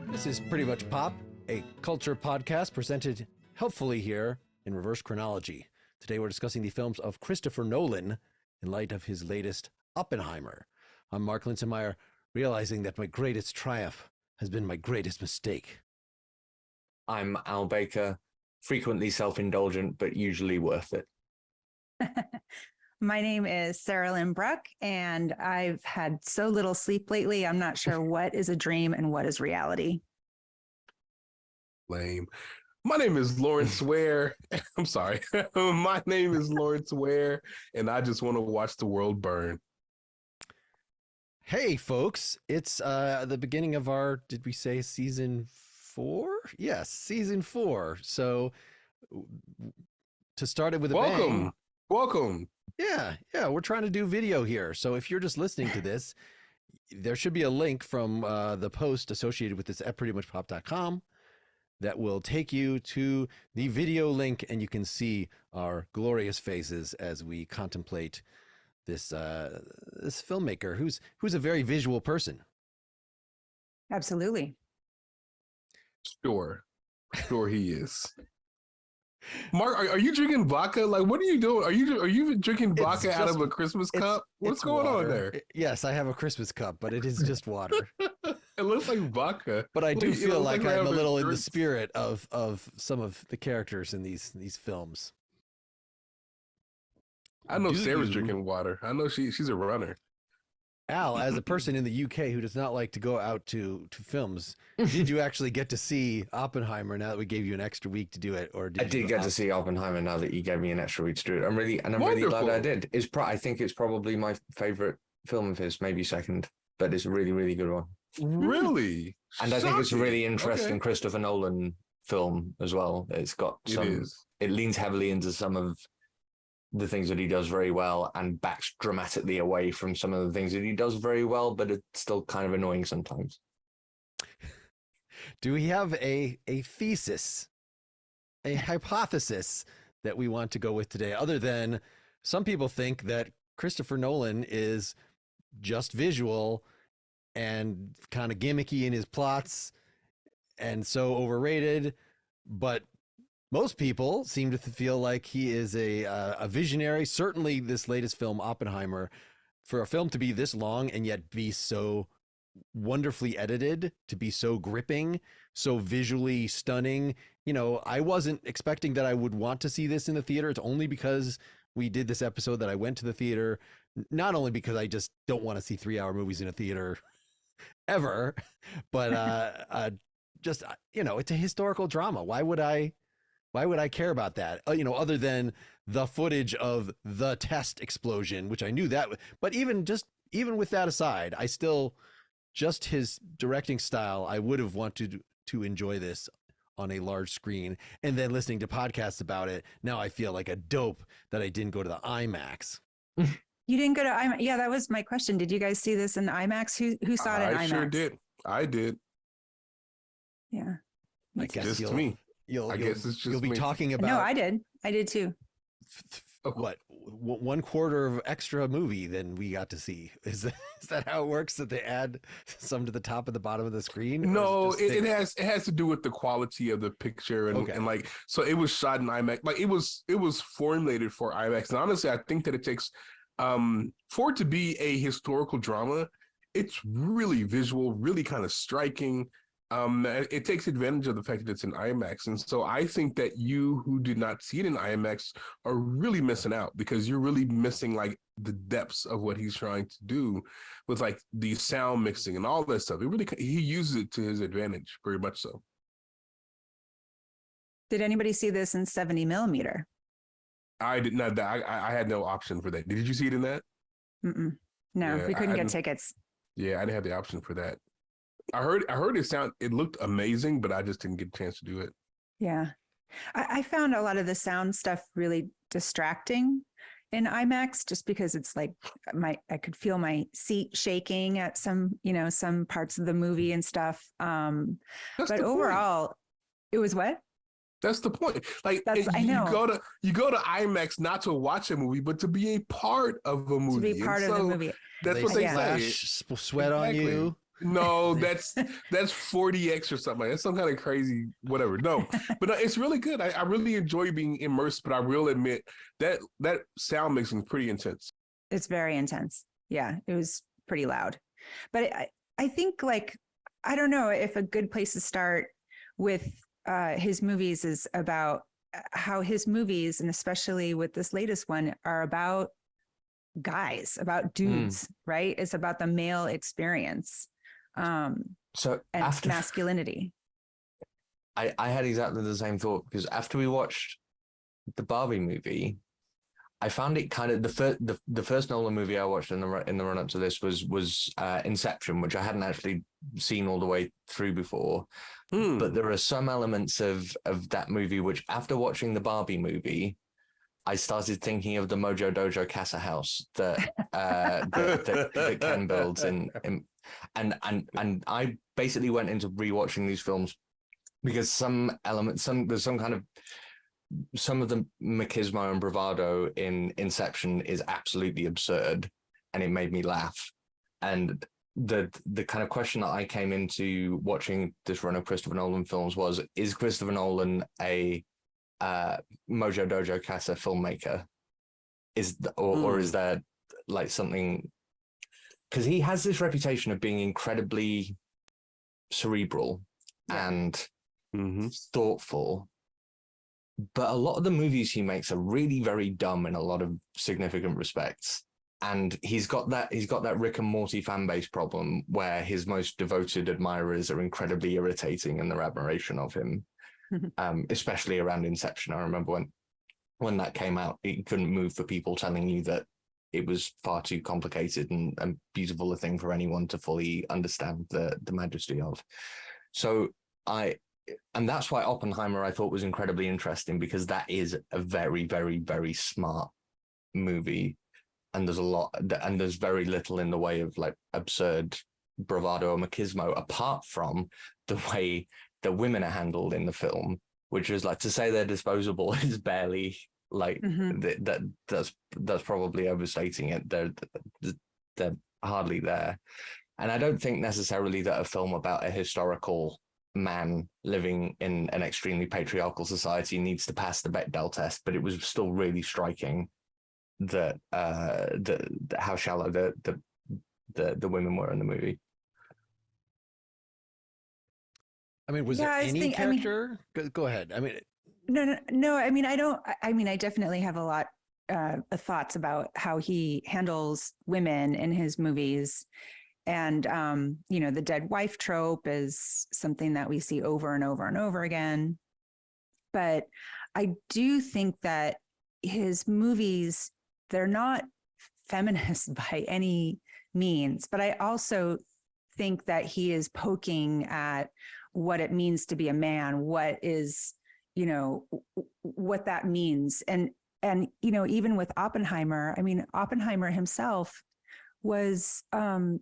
This is Pretty Much Pop, a culture podcast presented helpfully here in reverse chronology. Today we're discussing the films of Christopher Nolan in light of his latest Oppenheimer. I'm Mark Linsenmeyer, realizing that my greatest triumph has been my greatest mistake. I'm Al Baker, frequently self-indulgent, but usually worth it. My name is Sarah Lynn Bruck, and I've had so little sleep lately. I'm not sure what is a dream and what is reality. Lame. My name is Lawrence Ware. I'm sorry. My name is Lawrence Ware, and I just want to watch the world burn. Hey, folks, it's the beginning of our, did we say season 4? Yes, season 4. So to start it with a bang. Welcome. Yeah, we're trying to do video here. So if you're just listening to this, there should be a link from the post associated with this at prettymuchpop.com that will take you to the video link, and you can see our glorious faces as we contemplate this this filmmaker who's a very visual person. Absolutely. Sure he is. Mark, are you drinking vodka? Like, what are you doing? Are you drinking vodka out of a Christmas cup? What's going on there? Yes, I have a Christmas cup, but it is just water. It looks like vodka. But I do feel like I'm a little in the drinks. spirit of some of the characters in these films. I know Sarah's drinking water. I know she's a runner. Al, as a person in the UK who does not like to go out to films, did you actually get to see Oppenheimer now that we gave you an extra week to do it? Or I did get to see Oppenheimer now that you gave me an extra week to do it. I'm really glad I did. I think it's probably my favorite film of his, maybe second, but it's a really, really good one. Really? And I think it's a really interesting Christopher Nolan film as well. It's got it leans heavily into some of the things that he does very well and backs dramatically away from some of the things that he does very well, but it's still kind of annoying sometimes. Do we have a thesis, a hypothesis that we want to go with today, other than some people think that Christopher Nolan is just visual and kind of gimmicky in his plots and so overrated, but most people seem to feel like he is a visionary. Certainly this latest film, Oppenheimer, for a film to be this long and yet be so wonderfully edited, to be so gripping, so visually stunning. You know, I wasn't expecting that I would want to see this in the theater. It's only because we did this episode that I went to the theater, not only because I just don't want to see 3-hour movies in a theater ever, but just, you know, it's a historical drama. Why would I care about that? You know, other than the footage of the test explosion, which I knew that, but even with that aside, I still, just his directing style, I would have wanted to enjoy this on a large screen. And then listening to podcasts about it, now I feel like a dope that I didn't go to the IMAX. You didn't go to IMAX? Yeah, that was my question. Did you guys see this in IMAX? Who saw it in IMAX? I sure did. I did. Yeah. I guess just me. I guess it's just you'll be talking about. No, I did too. What 1/4 of extra movie than we got to see? Is that how it works? That they add some to the top and the bottom of the screen? No, it has to do with the quality of the picture and like, so it was shot in IMAX. Like it was formulated for IMAX. And honestly, I think that it takes for it to be a historical drama, it's really visual, really kind of striking. It takes advantage of the fact that it's in IMAX. And so I think that you who did not see it in IMAX are really missing out, because you're really missing like the depths of what he's trying to do with like the sound mixing and all that stuff. He uses it to his advantage, very much so. Did anybody see this in 70 millimeter? I did not. I had no option for that. Did you see it in that? No, yeah, we couldn't get tickets. Yeah, I didn't have the option for that. I heard it looked amazing, but I just didn't get a chance to do it. Yeah. I found a lot of the sound stuff really distracting in IMAX, just because it's like I could feel my seat shaking at some parts of the movie and stuff. But overall, it was what? That's the point. Like I know. You go to IMAX not to watch a movie, but to be a part of a movie. To be part of the movie. That's what they say. Sweat on you. No, that's 40X or something. That's some kind of crazy whatever. No, but it's really good. I really enjoy being immersed, but I will admit that sound mixing is pretty intense. It's very intense. Yeah, it was pretty loud. But I think, like, I don't know if a good place to start with his movies is about how his movies, and especially with this latest one, are about guys, about dudes, right? It's about the male experience. So and after masculinity. I had exactly the same thought, because after we watched the Barbie movie, I found it kind of the first Nolan movie I watched in the run up to this was Inception, which I hadn't actually seen all the way through before. But there are some elements of that movie which, after watching the Barbie movie, I started thinking of the Mojo Dojo Casa House that Ken builds and I basically went into rewatching these films because some of the machismo and bravado in Inception is absolutely absurd, and it made me laugh. And the kind of question that I came into watching this run of Christopher Nolan films was, is Christopher Nolan a Mojo Dojo Casa filmmaker? Or is there like something, because he has this reputation of being incredibly cerebral and thoughtful, but a lot of the movies he makes are really very dumb in a lot of significant respects. And he's got that Rick and Morty fan base problem where his most devoted admirers are incredibly irritating in their admiration of him. Especially around Inception. I remember when that came out, it couldn't move for people telling you that it was far too complicated and beautiful a thing for anyone to fully understand the majesty of. So and that's why Oppenheimer I thought was incredibly interesting, because that is a very, very, very smart movie. And there's very little in the way of like absurd bravado or machismo, apart from the way that women are handled in the film, which is like, to say they're disposable is barely like that's probably overstating it. They're hardly there. And I don't think necessarily that a film about a historical man living in an extremely patriarchal society needs to pass the Bechdel test, but it was still really striking that how shallow the women were in the movie. I mean, was there any character? Go ahead. I mean, no. I mean, I definitely have a lot of thoughts about how he handles women in his movies. And, the dead wife trope is something that we see over and over and over again. But I do think that his movies, they're not feminist by any means, but I also think that he is poking at what it means to be a man, what is, what that means. And, even with Oppenheimer, I mean, Oppenheimer himself was a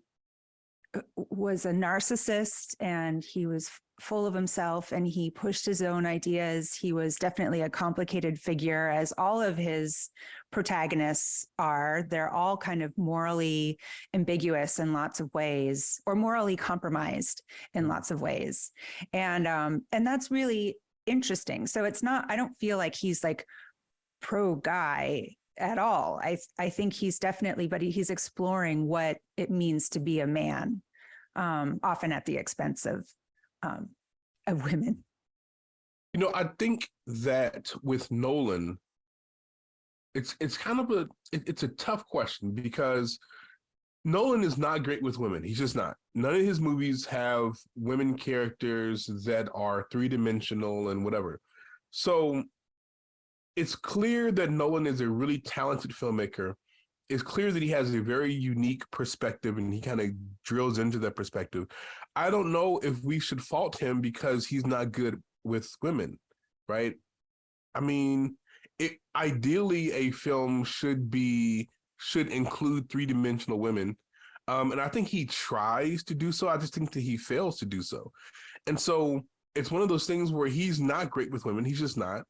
narcissist, and he was full of himself, and he pushed his own ideas. He was definitely a complicated figure, as all of his protagonists are. They're all kind of morally ambiguous in lots of ways, or morally compromised in lots of ways. And that's really interesting. So it's not, I don't feel like he's like pro guy at all. I think he's definitely, but he's exploring what it means to be a man, often at the expense of women. I think that with Nolan, it's kind of it's a tough question, because Nolan is not great with women. He's just not. None of his movies have women characters that are three-dimensional and whatever. So it's clear that Nolan is a really talented filmmaker. It's clear that he has a very unique perspective, and he kind of drills into that perspective. I don't know if we should fault him because he's not good with women, right? I mean, ideally a film should include three-dimensional women. And I think he tries to do so. I just think that he fails to do so. And so it's one of those things where he's not great with women. He's just not.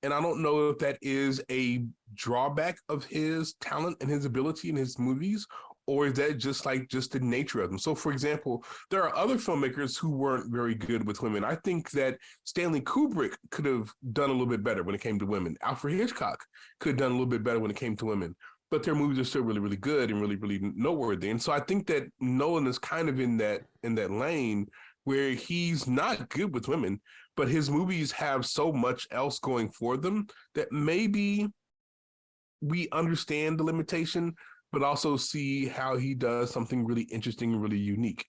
And I don't know if that is a drawback of his talent and his ability in his movies, or is that just the nature of them? So, for example, there are other filmmakers who weren't very good with women. I think that Stanley Kubrick could have done a little bit better when it came to women. Alfred Hitchcock could have done a little bit better when it came to women. But their movies are still really, really good and really, really noteworthy. And so I think that Nolan is kind of in that lane where he's not good with women, but his movies have so much else going for them that maybe we understand the limitation, but also see how he does something really interesting and really unique.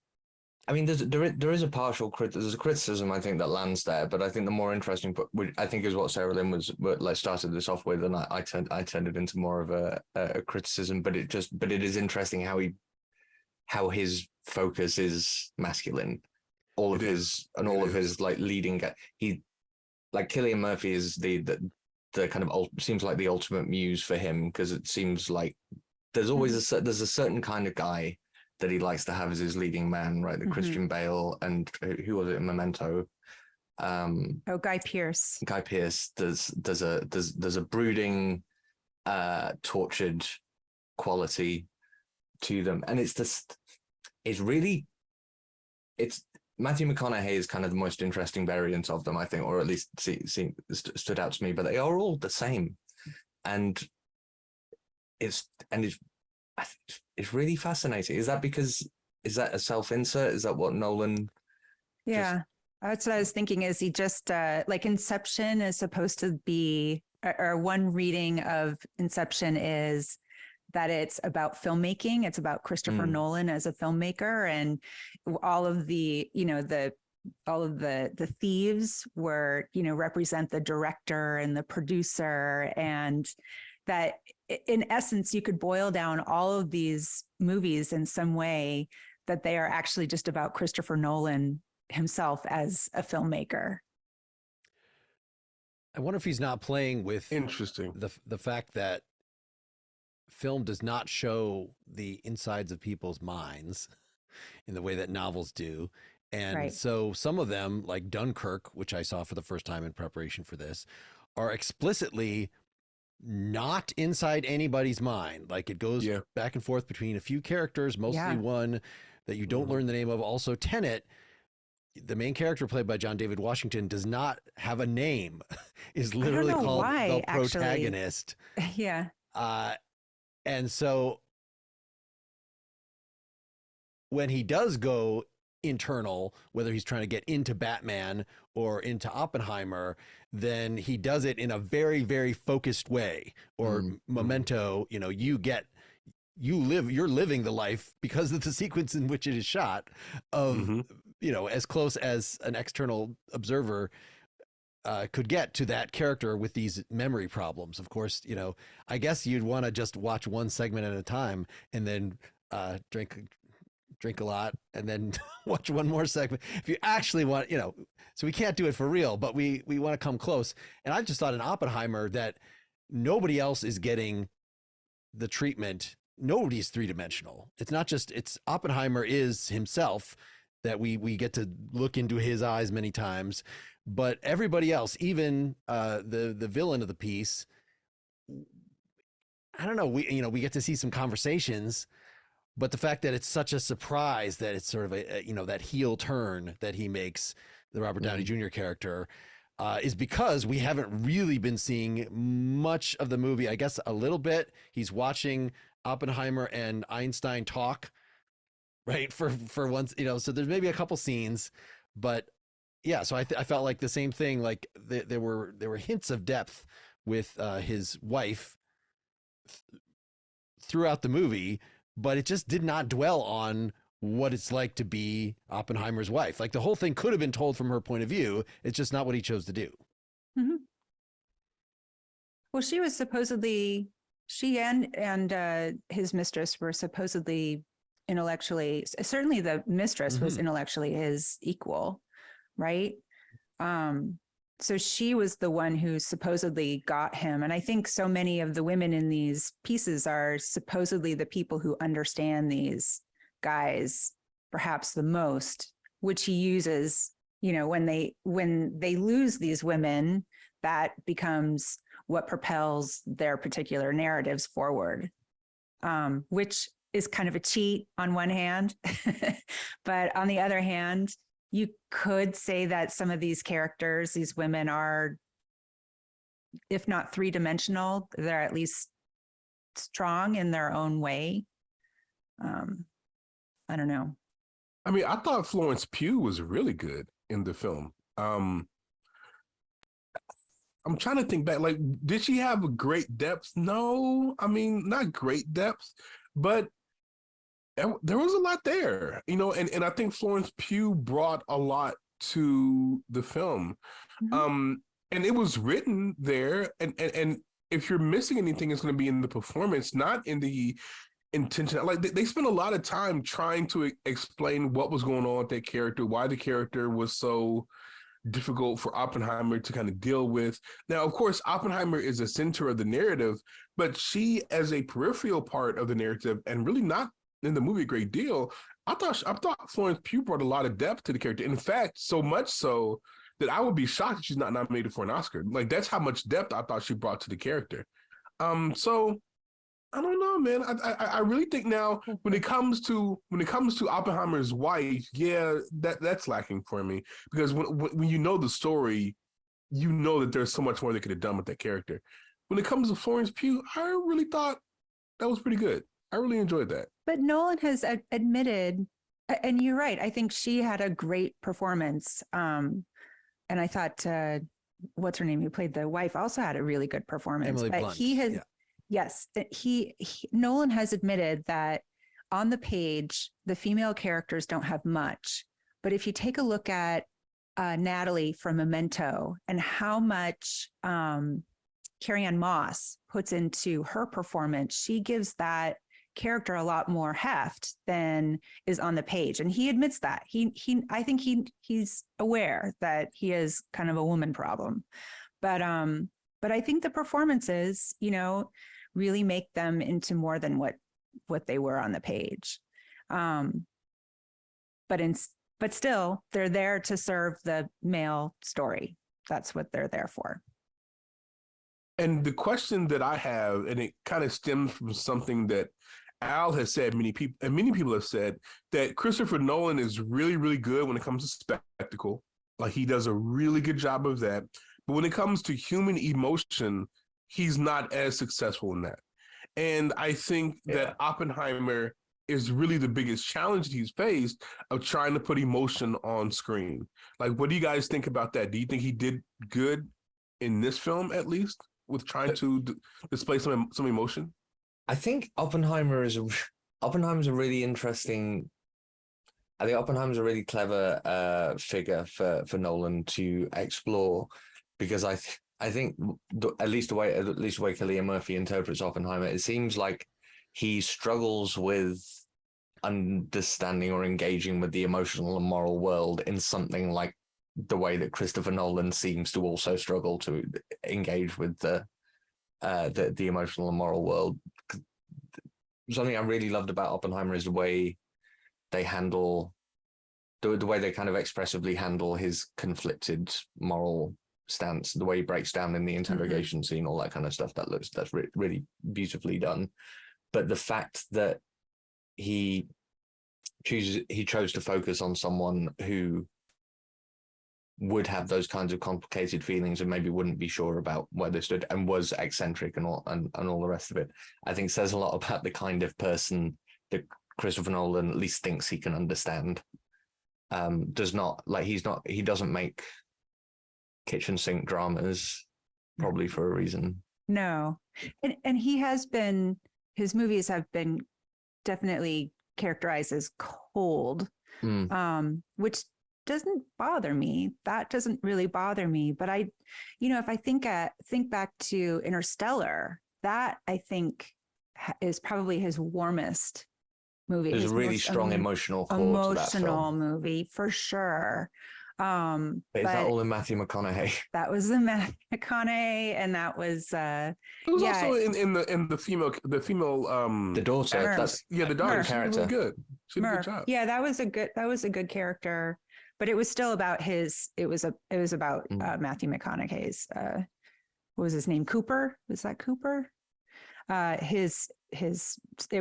I mean, there is a there's a criticism I think that lands there, but I think the more interesting, I think, is what Sarah Lynn started this off with, and I turned it into more of a criticism. But it is interesting how his focus is masculine. All of his like leading, like Cillian Murphy is the kind of seems like the ultimate muse for him, because it seems like there's always there's a certain kind of guy that he likes to have as his leading man, right? The Christian Bale and who was it in Memento? Guy Pearce. Guy Pearce. There's a brooding, tortured quality to them, and it's Matthew McConaughey is kind of the most interesting variant of them, I think, or at least stood out to me. But they are all the same, and it's really fascinating. Is that a self-insert? Is that what Nolan? Yeah, that's what I was thinking. Is he just like Inception is supposed to be, or one reading of Inception is that it's about filmmaking. It's about Christopher Nolan as a filmmaker, and all of the thieves were, represent the director and the producer, and that in essence, you could boil down all of these movies in some way that they are actually just about Christopher Nolan himself as a filmmaker. I wonder if he's not playing with the fact that film does not show the insides of people's minds in the way that novels do. And so some of them, like Dunkirk, which I saw for the first time in preparation for this, are explicitly not inside anybody's mind. Like it goes back and forth between a few characters, mostly one that you don't learn the name of. Also, Tenet, the main character played by John David Washington, does not have a name, is literally called the protagonist. Yeah. And so when he does go internal, whether he's trying to get into Batman or into Oppenheimer, then he does it in a very, very focused way. Or Memento, you're living the life because of the sequence in which it is shot of, as close as an external observer could get to that character with these memory problems. Of course, I guess you'd want to just watch one segment at a time and then drink a lot and then watch one more segment. If you actually want, so we can't do it for real, but we want to come close. And I just thought in Oppenheimer that nobody else is getting the treatment. Nobody's three-dimensional. It's not just, Oppenheimer is himself, that we get to look into his eyes many times, but everybody else, even the villain of the piece, I don't know, we get to see some conversations, but the fact that it's such a surprise that it's sort of that heel turn that he makes, the Robert Downey Jr. character, is because we haven't really been seeing much of the movie. I guess a little bit. He's watching Oppenheimer and Einstein talk, right? For once, so there's maybe a couple scenes, but yeah. So I felt like the same thing. Like there were hints of depth with his wife throughout the movie, but it just did not dwell on what it's like to be Oppenheimer's wife. Like the whole thing could have been told from her point of view. It's just not what he chose to do. Mm-hmm. Well, she was supposedly, she and his mistress were supposedly intellectually, certainly the mistress was intellectually his equal, right? So she was the one who supposedly got him. And I think so many of the women in these pieces are supposedly the people who understand these guys perhaps the most, which he uses when they lose these women, that becomes what propels their particular narratives forward, which is kind of a cheat on one hand. But on the other hand, you could say that some of these characters, these women, are, if not three-dimensional, they're at least strong in their own way. I don't know. I mean, I thought Florence Pugh was really good in the film. I'm trying to think back. Like, did she have a great depth? No, I mean, not great depth, but there was a lot there, and I think Florence Pugh brought a lot to the film. Mm-hmm. And it was written there, and if you're missing anything, it's going to be in the performance, not in the intention. Like, they spent a lot of time trying to explain what was going on with that character, why the character was so difficult for Oppenheimer to kind of deal with. Now, of course, Oppenheimer is the center of the narrative, but she, as a peripheral part of the narrative, and really not in the movie a great deal, I thought Florence Pugh brought a lot of depth to the character. In fact, so much so that I would be shocked if she's not nominated for an Oscar. Like, that's how much depth I thought she brought to the character. So I don't know, man. I really think now when it comes to Oppenheimer's wife, yeah, that's lacking for me, because when you know the story, you know that there's so much more they could have done with that character. When it comes to Florence Pugh, I really thought that was pretty good. I really enjoyed that. But Nolan has admitted, and you're right, I think she had a great performance. And I thought, what's her name, who played the wife, also had a really good performance. Emily but Blunt. He has, yeah. Yes, Nolan has admitted that on the page, the female characters don't have much. But if you take a look at Natalie from Memento and how much Carrie-Anne Moss puts into her performance, she gives that character a lot more heft than is on the page. And he admits that. I think he's aware that he has kind of a woman problem. But I think the performances, really make them into more than what they were on the page. But still, they're there to serve the male story. That's what they're there for. And the question that I have, and it kind of stems from something that Al has said, many people have said, that Christopher Nolan is really, really good when it comes to spectacle. Like, he does a really good job of that. But when it comes to human emotion, he's not as successful in that. And I think that Oppenheimer is really the biggest challenge that he's faced, of trying to put emotion on screen. Like, what do you guys think about that? Do you think he did good in this film, at least, with trying to display some emotion? I think Oppenheimer's a really interesting. I think Oppenheimer's a really clever figure for Nolan to explore, because I think at least the way Cillian Murphy interprets Oppenheimer, it seems like he struggles with understanding or engaging with the emotional and moral world in something like the way that Christopher Nolan seems to also struggle to engage with the emotional and moral world. Something I really loved about Oppenheimer is the way they handle the way they kind of expressively handle his conflicted moral stance, the way he breaks down in the interrogation scene, all that kind of stuff. That's really beautifully done. But the fact that he chose to focus on someone who would have those kinds of complicated feelings and maybe wouldn't be sure about where they stood, and was eccentric and all the rest of it, I think says a lot about the kind of person that Christopher Nolan at least thinks he can understand. He doesn't make kitchen sink dramas, probably for a reason. No. And his movies have been definitely characterized as cold, which doesn't bother me. That doesn't really bother me. But if I think back to Interstellar, that I think is probably his warmest movie. There's a really strong emotional core to that film. Movie for sure. But is that all in Matthew McConaughey? That was the Matthew McConaughey, and that was it was also in the female the daughter. The daughter. She character. was really good. She did a good job. Yeah, that was a good character. but it was still about it was about Matthew McConaughey's, what was his name? Cooper? Was that Cooper? It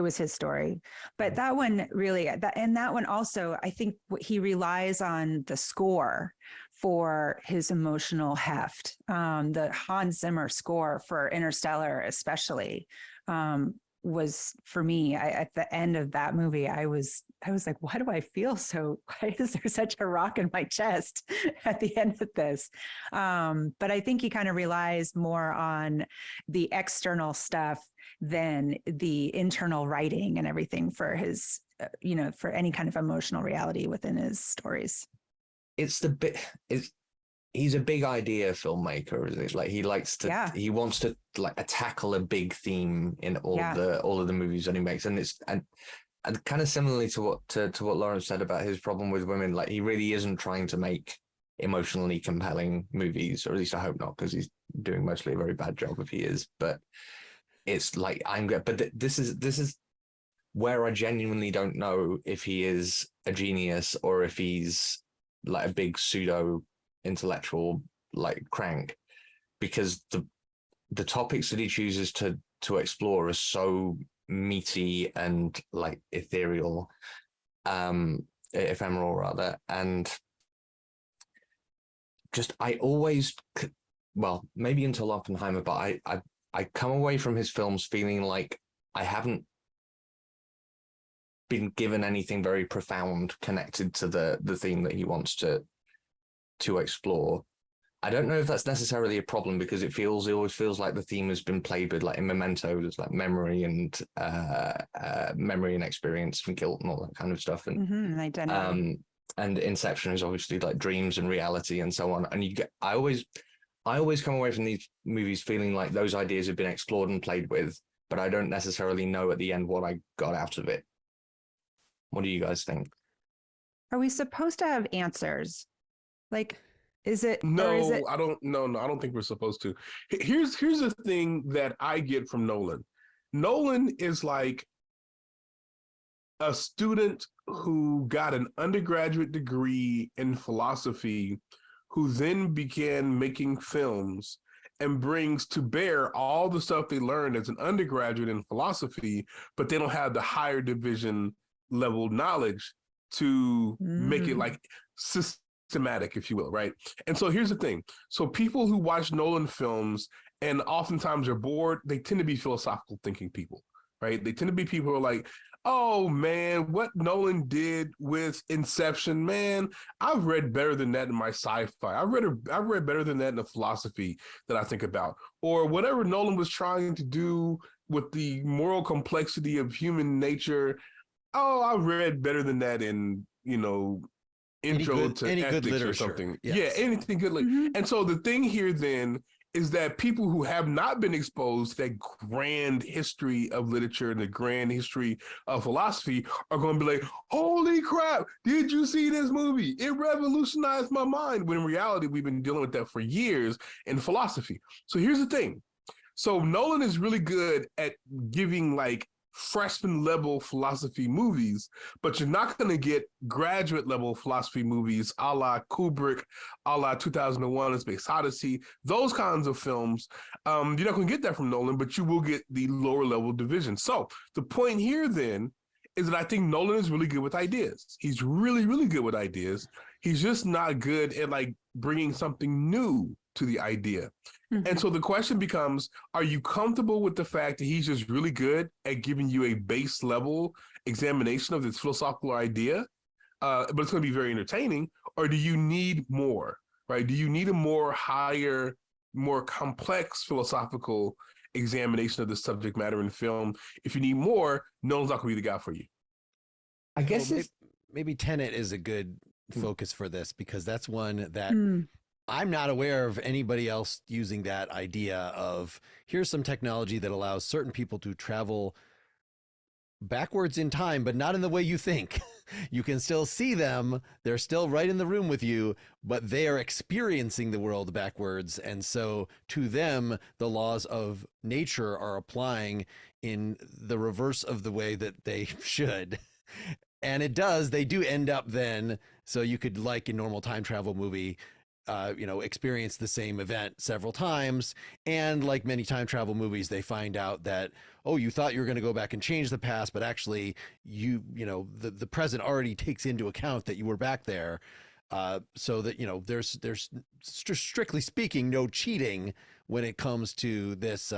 was his story, but that one really, that one also, I think he relies on the score for his emotional heft. The Hans Zimmer score for Interstellar, especially, was for me, at the end of that movie, I was like, why do I feel why is there such a rock in my chest at the end of this? But I think he kind of relies more on the external stuff than the internal writing and everything for his, for any kind of emotional reality within his stories. He's a big idea filmmaker, isn't it? Like he likes to, he wants to tackle a big theme in all of the movies that he makes, and kind of similarly to what Lawrence said about his problem with women. Like he really isn't trying to make emotionally compelling movies, or at least I hope not, because he's doing mostly a very bad job if he is. But it's like this is where I genuinely don't know if he is a genius or if he's like a big pseudo intellectual like crank, because the topics that he chooses to explore are so meaty and like ethereal, ephemeral rather, and just I always, well, maybe until Oppenheimer, but I come away from his films feeling like I haven't been given anything very profound connected to the theme that he wants to explore. I don't know if that's necessarily a problem, because it always feels like the theme has been played with, like in Memento, there's like memory and experience and guilt and all that kind of stuff. And identity. And Inception is obviously like dreams and reality and so on. And I always come away from these movies feeling like those ideas have been explored and played with, but I don't necessarily know at the end what I got out of it. What do you guys think? Are we supposed to have answers? Like, is it? No, is it... I don't. No, I don't think we're supposed to. Here's the thing that I get from Nolan. Nolan is like a student who got an undergraduate degree in philosophy, who then began making films and brings to bear all the stuff they learned as an undergraduate in philosophy, but they don't have the higher division level knowledge to make it like systematic, if you will, right? And so here's the thing. So people who watch Nolan films and oftentimes are bored, they tend to be philosophical thinking people, right? They tend to be people who are like, oh man, what Nolan did with Inception, man, I've read better than that in my sci-fi. I've read better than that in the philosophy that I think about. Or whatever Nolan was trying to do with the moral complexity of human nature, oh, I've read better than that in, intro to ethics or something. Yes. Yeah, anything good. And so the thing here then is that people who have not been exposed to that grand history of literature and the grand history of philosophy are going to be like, holy crap, did you see this movie? It revolutionized my mind. When in reality, we've been dealing with that for years in philosophy. So here's the thing. So Nolan is really good at giving like freshman level philosophy movies, but you're not going to get graduate level philosophy movies a la Kubrick, a la 2001: A Space Odyssey, those kinds of films. You're not going to get that from Nolan, but you will get the lower level division. So the point here then is that I think Nolan is really good with ideas. He's really, really good with ideas. He's just not good at like bringing something new to the idea. And so the question becomes, are you comfortable with the fact that he's just really good at giving you a base level examination of this philosophical idea, but it's going to be very entertaining? Or do you need more, right? Do you need a more higher, more complex philosophical examination of the subject matter in film? If you need more, Nolan's not going to be the guy for you. I guess maybe Tenet is a good focus for this, because that's one that I'm not aware of anybody else using that idea of, here's some technology that allows certain people to travel backwards in time, but not in the way you think. You can still see them. They're still right in the room with you, but they are experiencing the world backwards. And so to them, the laws of nature are applying in the reverse of the way that they should. And they do end up then So you could, like in normal time travel movie, experience the same event several times. And like many time travel movies, they find out that, oh, you thought you were going to go back and change the past, but actually the present already takes into account that you were back there. So that, there's strictly speaking, no cheating when it comes to this.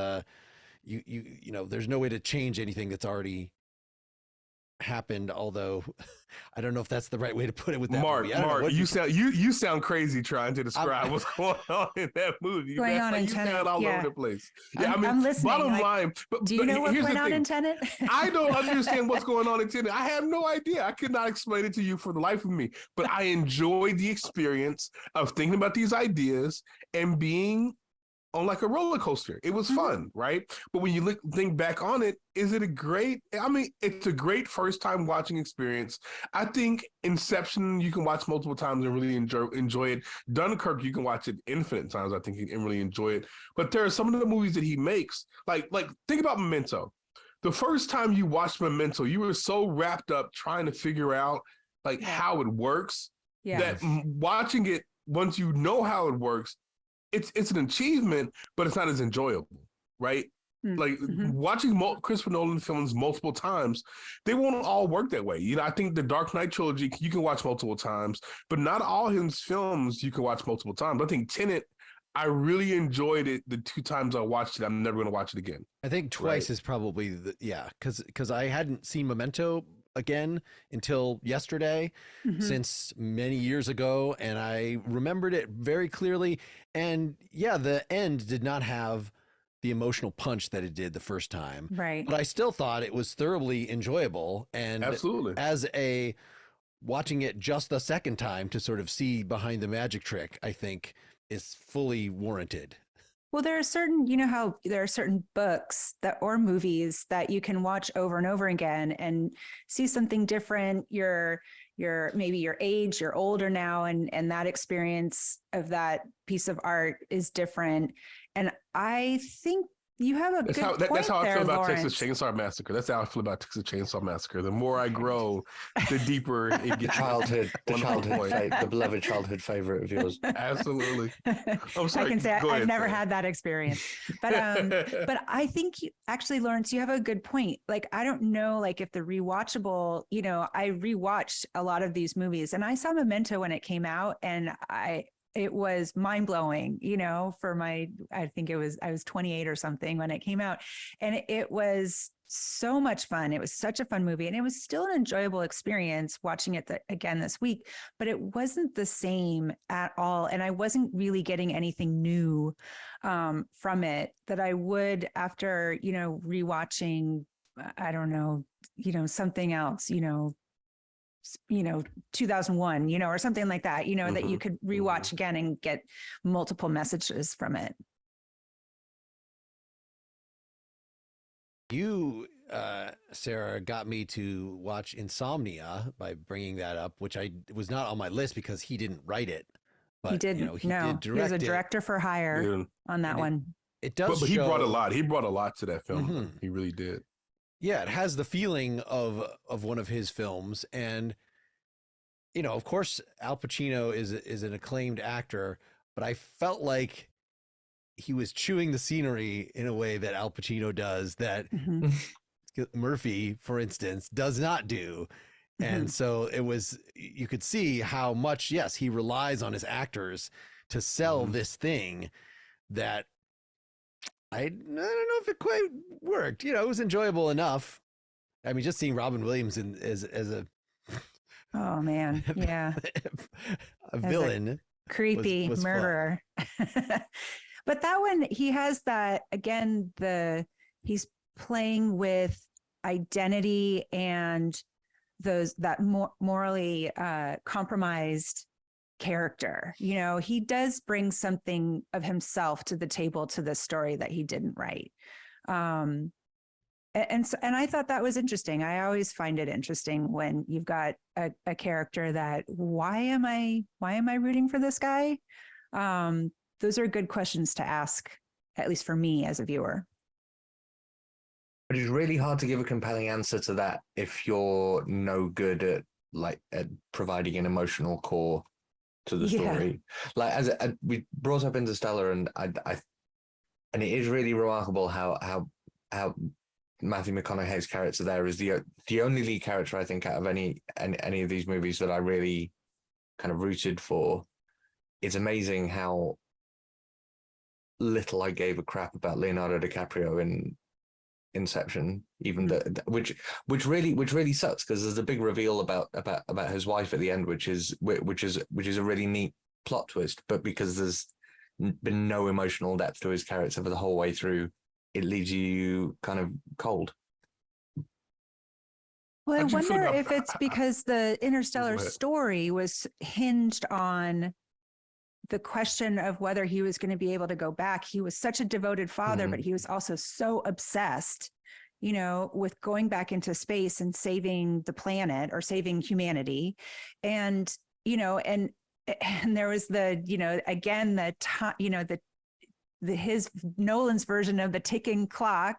There's no way to change anything that's already happened, although I don't know if that's the right way to put it with that Mark, movie. you sound crazy trying to describe what's going on in that movie. Going on in you Tenet, sound all over the place. Yeah, I'm listening. Bottom line, do you know what went on in Tenet? I don't understand what's going on in Tenet. I have no idea. I could not explain it to you for the life of me. But I enjoyed the experience of thinking about these ideas and being on like a roller coaster. It was fun, right? But when you think back on it, is it a great? I mean, it's a great first time watching experience. I think Inception you can watch multiple times and really enjoy it. Dunkirk you can watch it infinite times. I think you can really enjoy it. But there are some of the movies that he makes, like think about Memento. The first time you watched Memento, you were so wrapped up trying to figure out like how it works that watching it once you know how it works, it's an achievement, but it's not as enjoyable, right? Like watching Christopher Nolan films multiple times, they won't all work that way. I think the Dark Knight trilogy you can watch multiple times, but not all his films you can watch multiple times. I think Tenet, I really enjoyed it the 2 times I watched it. I'm never going to watch it again. I think twice is probably because I hadn't seen Memento again until yesterday, since many years ago, and I remembered it very clearly. And the end did not have the emotional punch that it did the first time, right? But I still thought it was thoroughly enjoyable, and absolutely, as a watching it just the second time to sort of see behind the magic trick, I think is fully warranted. Well, there are certain, how there are certain books or movies that you can watch over and over again and see something different. Maybe your age, you're older now, and that experience of that piece of art is different. And I think you have a good point that's how I feel about Lawrence. Texas Chainsaw Massacre. That's how I feel about Texas Chainsaw Massacre. The more I grow, the deeper it gets. The beloved childhood favorite of yours. Absolutely. I'm sorry. I can say I've never had that experience, but I think actually, Lawrence, you have a good point. Like, I don't know, like if the rewatchable, I rewatched a lot of these movies, and I saw Memento when it came out, and it was mind blowing, I was 28 or something when it came out, and it was so much fun. It was such a fun movie, and it was still an enjoyable experience watching it again this week, but it wasn't the same at all. And I wasn't really getting anything new from it that I would after, rewatching, I don't know, something else, 2001, or something like that, that you could rewatch again and get multiple messages from it. You, Sarah, got me to watch Insomnia by bringing that up, which I was not on my list because he didn't write it. But, he didn't. He was a director for hire on that one. It does. But he brought a lot. He brought a lot to that film. He really did. Yeah, it has the feeling of one of his films, and of course, Al Pacino is an acclaimed actor, but I felt like he was chewing the scenery in a way that Al Pacino does that Murphy, for instance, does not do. And so you could see how much, yes, he relies on his actors to sell this thing that I don't know if it quite worked. It was enjoyable enough. I mean, just seeing Robin Williams as a oh man, yeah, a villain, creepy was murderer. But that one, he has that again. He's playing with identity and that morally compromised character. He does bring something of himself to the table to the story that he didn't write. And I thought that was interesting. I always find it interesting when you've got a character that why am I rooting for this guy? Those are good questions to ask, at least for me as a viewer. But it's really hard to give a compelling answer to that if you're no good at like providing an emotional core to the story. Like as we brought up Interstellar, and and it is really remarkable how Matthew McConaughey's character there is the only lead character I think out of any of these movies that I really kind of rooted for. It's amazing how little I gave a crap about Leonardo DiCaprio in Inception, even which really sucks, because there's a big reveal about his wife at the end, which is a really neat plot twist, but because there's been no emotional depth to his character for the whole way through, it leaves you kind of cold. Well, I wonder if it's because the Interstellar story was hinged on the question of whether he was going to be able to go back. He was such a devoted father, but he was also so obsessed, with going back into space and saving the planet or saving humanity. And, and there was again, his Nolan's version of the ticking clock,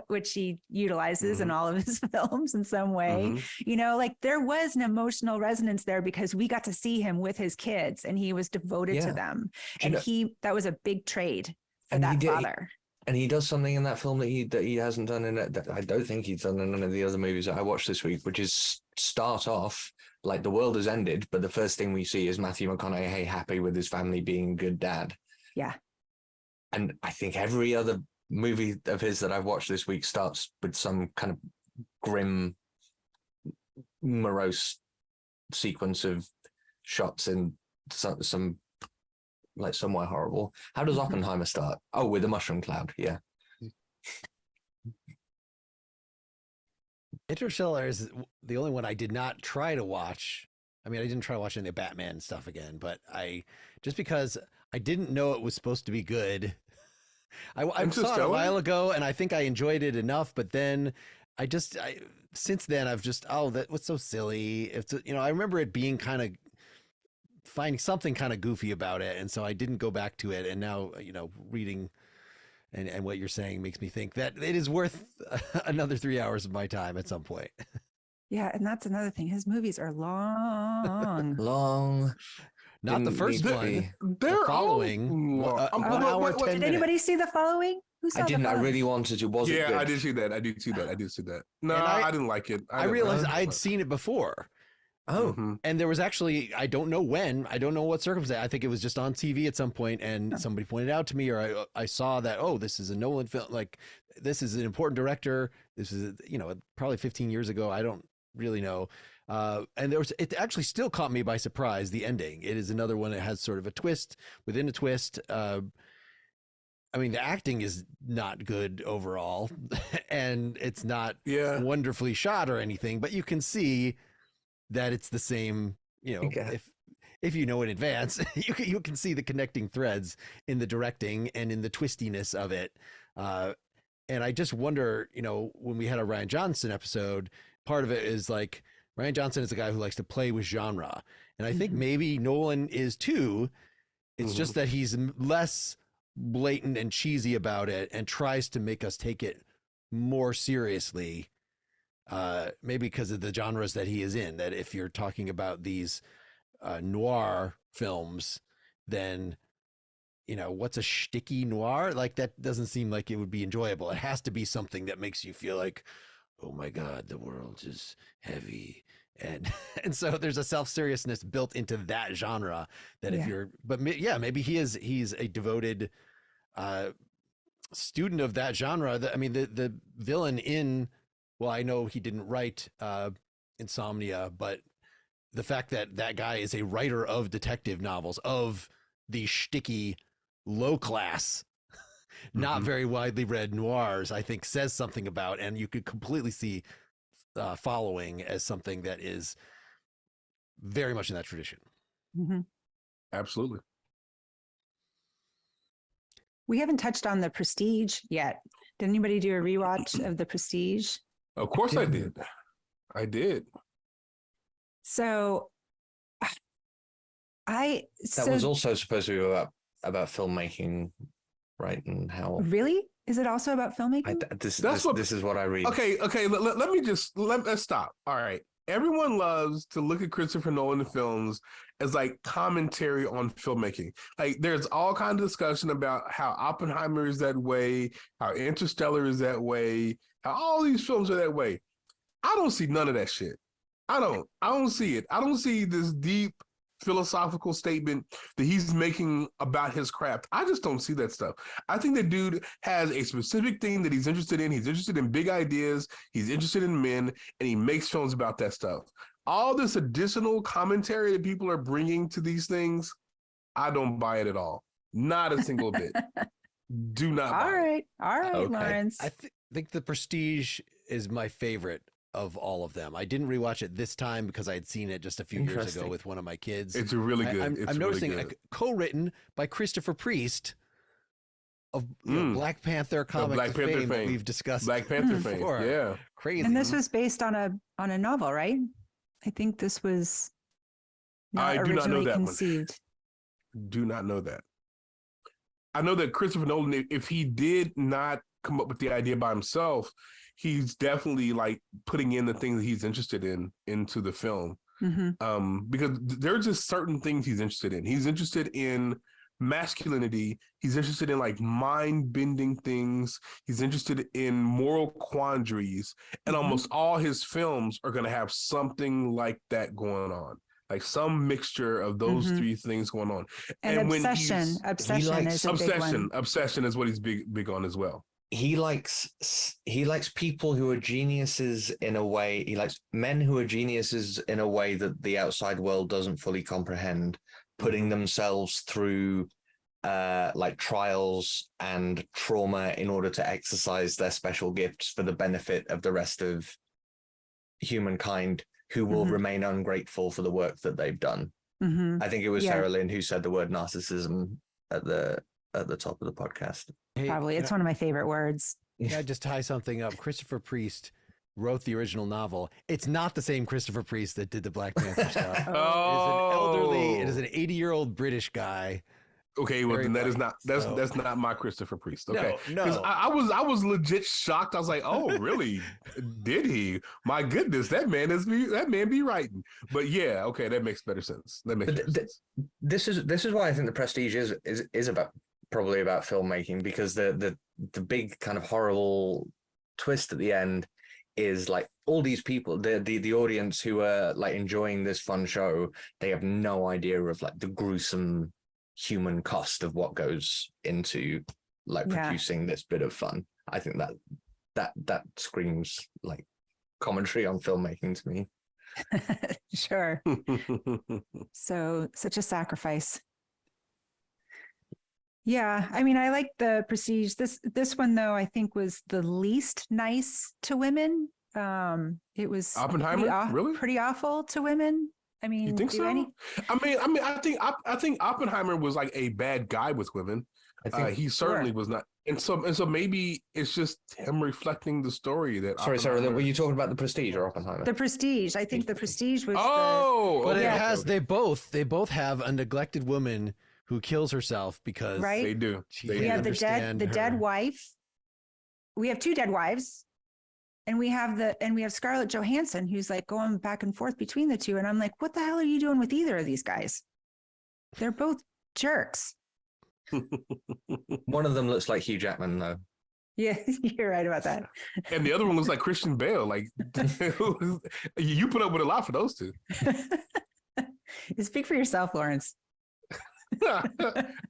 which he utilizes in all of his films in some way, like there was an emotional resonance there because we got to see him with his kids and he was devoted to them. And that was a big trade for that father. And he does something in that film that he hasn't done in it, that I don't think he's done in none of the other movies that I watched this week, which is start off like the world has ended, but the first thing we see is Matthew McConaughey happy with his family, being a good dad. Yeah. And I think every other movie of his that I've watched this week starts with some kind of grim, morose sequence of shots in some like somewhere horrible. How does Oppenheimer start? Oh, with a mushroom cloud. Yeah. Interstellar is the only one I did not try to watch. I mean, I didn't try to watch any of the Batman stuff again, but just because I didn't know it was supposed to be good. I saw it a while ago and I think I enjoyed it enough, but then since then I've just, that was so silly. It's, I remember it being kind of finding something kind of goofy about it. And so I didn't go back to it. And now, reading and what you're saying makes me think that it is worth another 3 hours of my time at some point. Yeah. And that's another thing. His movies are long. Long. Not the first one. They're following. 1 hour, 10 Did anybody see The Following? Who saw I didn't. The Following? I really wanted to. Was it good? I did see that. I did see that. No, I didn't like it. I realized I'd seen it before. Oh. And there was actually, I don't know when, I don't know what circumstance. I think it was just on TV at some point, and somebody pointed out to me, or I saw that, this is a Nolan film. Like, this is an important director. This is, probably 15 years ago. I don't really know. And it actually still caught me by surprise, the ending. It is another one that has sort of a twist within a twist. I mean, the acting is not good overall, and it's not wonderfully shot or anything, but you can see that it's the same, if you know in advance, you can see the connecting threads in the directing and in the twistiness of it. And I just wonder, when we had a Rian Johnson episode, part of it is like, Rian Johnson is a guy who likes to play with genre. And I think maybe Nolan is too. It's just that he's less blatant and cheesy about it and tries to make us take it more seriously. Maybe because of the genres that he is in, that if you're talking about these noir films, then, what's a shticky noir? Like, that doesn't seem like it would be enjoyable. It has to be something that makes you feel like, oh my God, the world is heavy. And so there's a self-seriousness built into that genre that maybe he's a devoted student of that genre. The villain in, well, I know he didn't write Insomnia, but the fact that that guy is a writer of detective novels, of the shticky, low class, not very widely read noirs, I think says something about, and you could completely see Following as something that is very much in that tradition. Absolutely. We haven't touched on The Prestige yet. Did anybody do a rewatch of The Prestige? Of course I did. I did. So that was also supposed to be about filmmaking, right? And how really is it also about filmmaking? This is what I read. Okay. Let's stop. All right. everyone loves to look at Christopher Nolan films as like commentary on filmmaking. Like there's all kinds of discussion about how Oppenheimer is that way, how Interstellar is that way, how all these films are that way. I don't see none of that shit. I don't see it. I don't see this deep philosophical statement that he's making about his craft. I just don't see that stuff. I think the dude has a specific thing that he's interested in. He's interested in big ideas. He's interested in men, and he makes films about that stuff. All this additional commentary that people are bringing to these things, I don't buy it at all. Not a single bit. Do not buy it. All right, Okay. Lawrence. I think The Prestige is my favorite of all of them. I didn't rewatch it this time because I had seen it just a few years ago with one of my kids. It's really good. I'm noticing really good. Co-written by Christopher Priest of Black Panther comic Black Panther fame that we've discussed Black Panther fame. before. Yeah. Crazy. And this was based on a novel, right? I think this was I not do not know originally that one. conceived. Do not know that. I know that Christopher Nolan, if he did not come up with the idea by himself, he's definitely like putting in the things that he's interested in into the film. Because there are just certain things he's interested in. He's interested in masculinity. He's interested in like mind-bending things. He's interested in moral quandaries. And almost all his films are going to have something like that going on. Like some mixture of those three things going on. And obsession is a big one. Obsession is what he's big on as well. He likes people who are geniuses in a way. He likes men who are geniuses in a way that the outside world doesn't fully comprehend, putting themselves through like trials and trauma in order to exercise their special gifts for the benefit of the rest of humankind, who will remain ungrateful for the work that they've done. I think it was Sarah Lynn who said the word narcissism at the top of the podcast. Probably. It's one of my favorite words. Can I just tie something up? Christopher Priest wrote the original novel. It's not the same Christopher Priest that did the Black Panther stuff. It is an 80-year-old British guy. Okay, well then that's not my Christopher Priest. Okay, no. Because I was legit shocked. I was like, oh really? Did he? My goodness, that man be writing. But yeah, okay, that makes better sense. Sense. This is why I think The Prestige is about probably about filmmaking, because the big kind of horrible twist at the end is like all these people, the audience who are like enjoying this fun show, they have no idea of like the gruesome human cost of what goes into like producing this bit of fun. I think that screams like commentary on filmmaking to me. Sure. So such a sacrifice. Yeah, I mean, I like The Prestige. This one though, I think was the least nice to women. It was Oppenheimer, pretty awful to women. I mean, you think so? I think Oppenheimer was like a bad guy with women. I think he certainly was not, and so maybe it's just him reflecting the story that. Sorry, were you talking about The Prestige or Oppenheimer? The Prestige. I think The Prestige was. But it has. They both have a neglected woman who kills herself because they do. We have the dead wife. We have two dead wives. And we have Scarlett Johansson, who's like going back and forth between the two. And I'm like, what the hell are you doing with either of these guys? They're both jerks. One of them looks like Hugh Jackman, though. Yeah, you're right about that. And the other one looks like Christian Bale. Like, you put up with a lot for those two. You speak for yourself, Lawrence.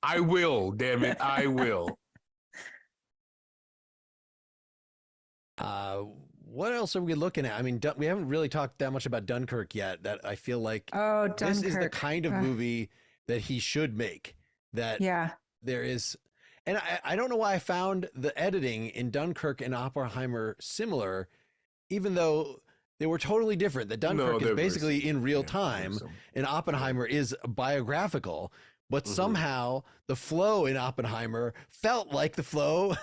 I will, damn it. I will. What else are we looking at? I mean, we haven't really talked that much about Dunkirk yet. That I feel like this is the kind of movie that he should make. That there is, and I don't know why I found the editing in Dunkirk and Oppenheimer similar, even though they were totally different. The Dunkirk is basically in real time, and Oppenheimer is biographical. But somehow the flow in Oppenheimer felt like the flow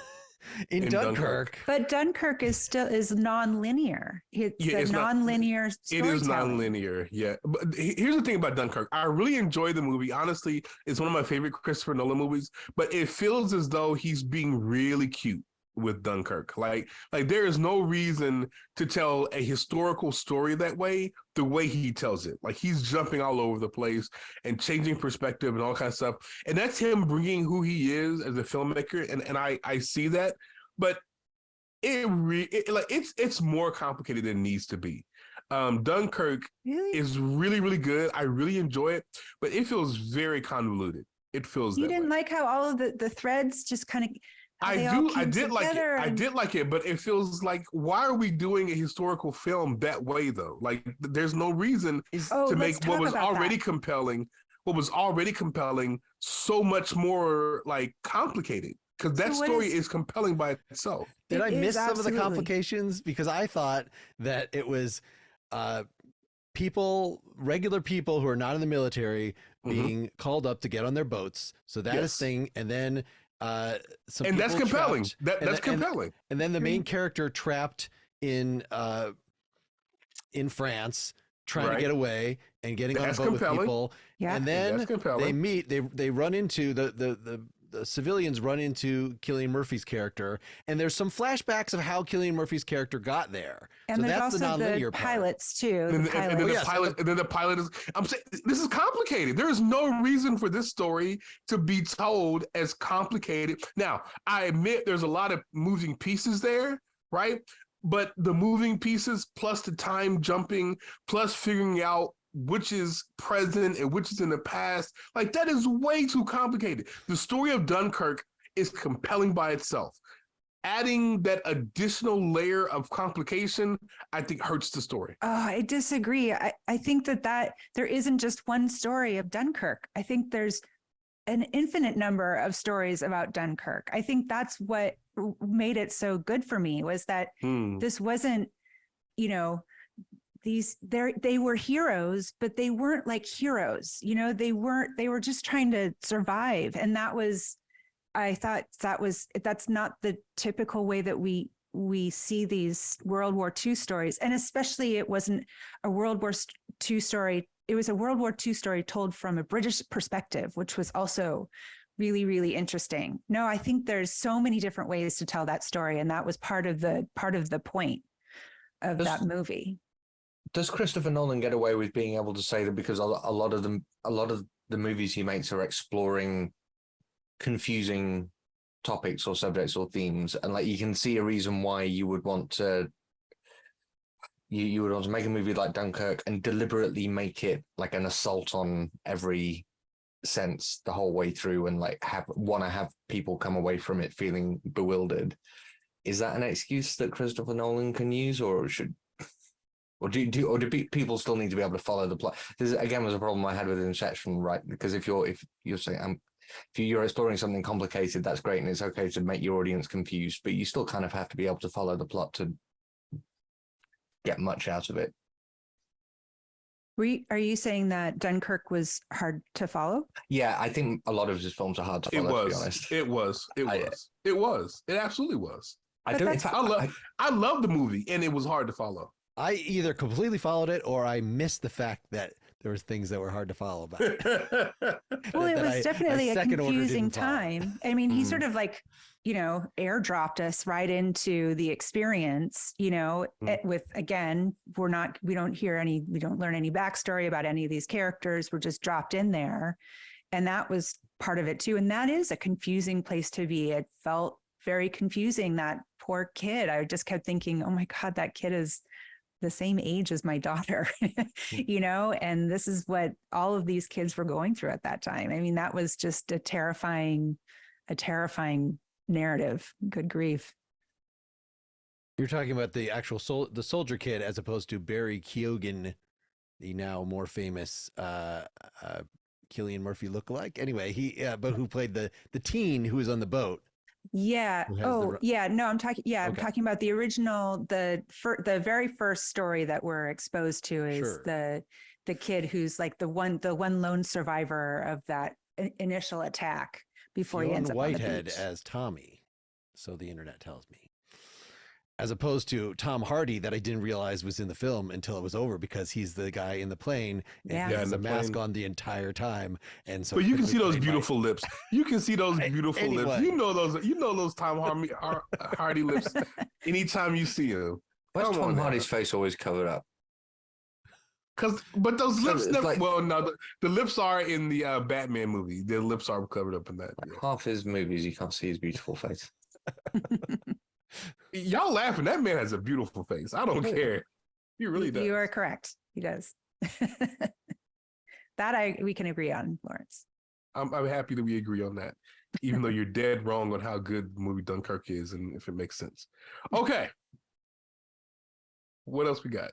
in Dunkirk. But Dunkirk is non-linear. It's non-linear storytelling. It is non-linear, yeah. But here's the thing about Dunkirk. I really enjoy the movie. Honestly, it's one of my favorite Christopher Nolan movies, but it feels as though he's being really cute with Dunkirk. Like there is no reason to tell a historical story that way, the way he tells it. Like he's jumping all over the place and changing perspective and all kinds of stuff. And that's him bringing who he is as a filmmaker. And I see that, but it's more complicated than it needs to be. Dunkirk is really, really good. I really enjoy it, but it feels very convoluted. It feels you that didn't way. like how all of the threads just kind of I did like it, but it feels like, why are we doing a historical film that way though? Like there's no reason to make what was already compelling so much more like complicated, because that story is compelling by itself. Did I miss some of the complications? Because I thought that it was regular people who are not in the military being called up to get on their boats. So that is thing. And then that's compelling. That's compelling. And then the main character trapped in France, trying to get away and getting on a boat with people. Yeah. And then they run into the civilians run into Cillian Murphy's character, and there's some flashbacks of how Cillian Murphy's character got there. And so there's that's also the pilots too. And then the pilot is. I'm saying this is complicated. There is no reason for this story to be told as complicated. Now, I admit there's a lot of moving pieces there, right? But the moving pieces plus the time jumping plus figuring out which is present and which is in the past, like that is way too complicated. The story of Dunkirk is compelling by itself. Adding that additional layer of complication, I think, hurts the story. Oh, I disagree. I think that there isn't just one story of Dunkirk. I think there's an infinite number of stories about Dunkirk. I think that's what made it so good for me, was that this wasn't, they were heroes, but they weren't like heroes. They were just trying to survive. And I thought that's not the typical way that we see these World War II stories. And especially it wasn't a World War II story. It was a World War II story told from a British perspective, which was also really, really interesting. No, I think there's so many different ways to tell that story. And that was part of the point of that movie. Does Christopher Nolan get away with being able to say that because a lot of the movies he makes are exploring confusing topics or subjects or themes, and like you can see a reason why you would want to make a movie like Dunkirk and deliberately make it like an assault on every sense the whole way through, and like want to have people come away from it feeling bewildered. Is that an excuse that Christopher Nolan can use, or do people still need to be able to follow the plot? This again was a problem I had with Inception, right? Because if you're saying if you're exploring something complicated, that's great, and it's okay to make your audience confused, but you still kind of have to be able to follow the plot to get much out of it. Are you saying that Dunkirk was hard to follow? Yeah, I think a lot of his films are hard to follow. To be honest, it was. It absolutely was. I love the movie, and it was hard to follow. I either completely followed it or I missed the fact that there was things that were hard to follow about it. Well, it was definitely a confusing time. I mean, he sort of like, airdropped us right into the experience, with, again, we don't learn any backstory about any of these characters. We're just dropped in there. And that was part of it too. And that is a confusing place to be. It felt very confusing. That poor kid. I just kept thinking, oh my God, that kid is the same age as my daughter, and this is what all of these kids were going through at that time. I mean, that was just a terrifying narrative. Good grief. You're talking about the actual the soldier kid, as opposed to Barry Keoghan, the now more famous Cillian Murphy lookalike. Anyway, but who played the teen who was on the boat. Yeah. Oh, yeah. No, I'm talking. Yeah, I'm talking about the original. The very first story that we're exposed to is the kid who's like the one lone survivor of that initial attack before he ends up Whitehead on the beach. as Tommy. So the internet tells me. as opposed to Tom Hardy that I didn't realize was in the film until it was over, because he's the guy in the plane and he has a mask on the entire time. And so, but you can see those beautiful lips. You can see those beautiful lips. You know those Tom Hardy lips anytime you see him. Why's Tom Hardy's face always covered up? But those lips, the lips are in the Batman movie. The lips are covered up in that. Half his movies, you can't see his beautiful face. Y'all laughing? That man has a beautiful face. I don't care. He really does. You are correct. He does. We can agree on, Lawrence. I'm happy that we agree on that, even though you're dead wrong on how good the movie Dunkirk is and if it makes sense. Okay. What else we got?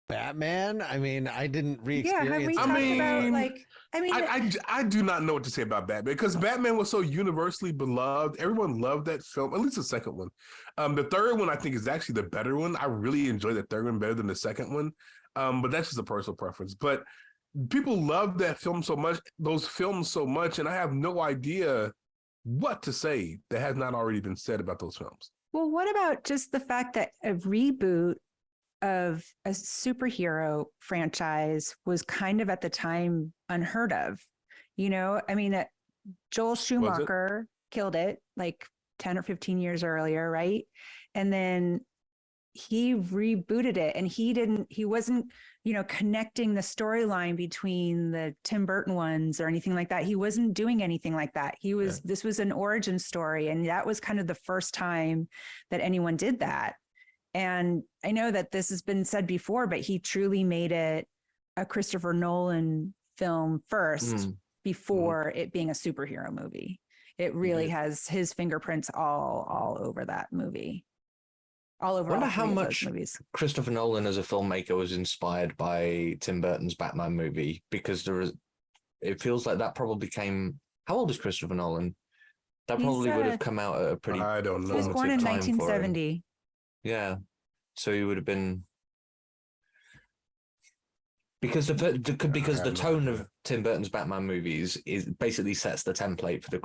Batman. I mean, I didn't re-experience. Yeah, have we talked about I do not know what to say about Batman, because Batman was so universally beloved. Everyone loved that film, at least the second one. The third one I think is actually the better one. I really enjoy the third one better than the second one. But that's just a personal preference. But people love that film so much, those films so much, and I have no idea what to say that has not already been said about those films. Well, what about just the fact that a reboot of a superhero franchise was kind of at the time unheard of? I mean, Joel Schumacher killed it like 10 or 15 years earlier, right? And then he rebooted it, and he wasn't, connecting the storyline between the Tim Burton ones or anything like that. He wasn't doing anything like that. This was an origin story. And that was kind of the first time that anyone did that. And I know that this has been said before, but he truly made it a Christopher Nolan film first before it being a superhero movie. It really has his fingerprints all over that movie. All over. I wonder how much Christopher Nolan as a filmmaker was inspired by Tim Burton's Batman movie, because it feels like that probably came. How old is Christopher Nolan? That probably would have come out at a pretty. I don't know. He was born in 1970. Yeah, so he would have been, because the tone of Tim Burton's Batman movies basically sets the template for the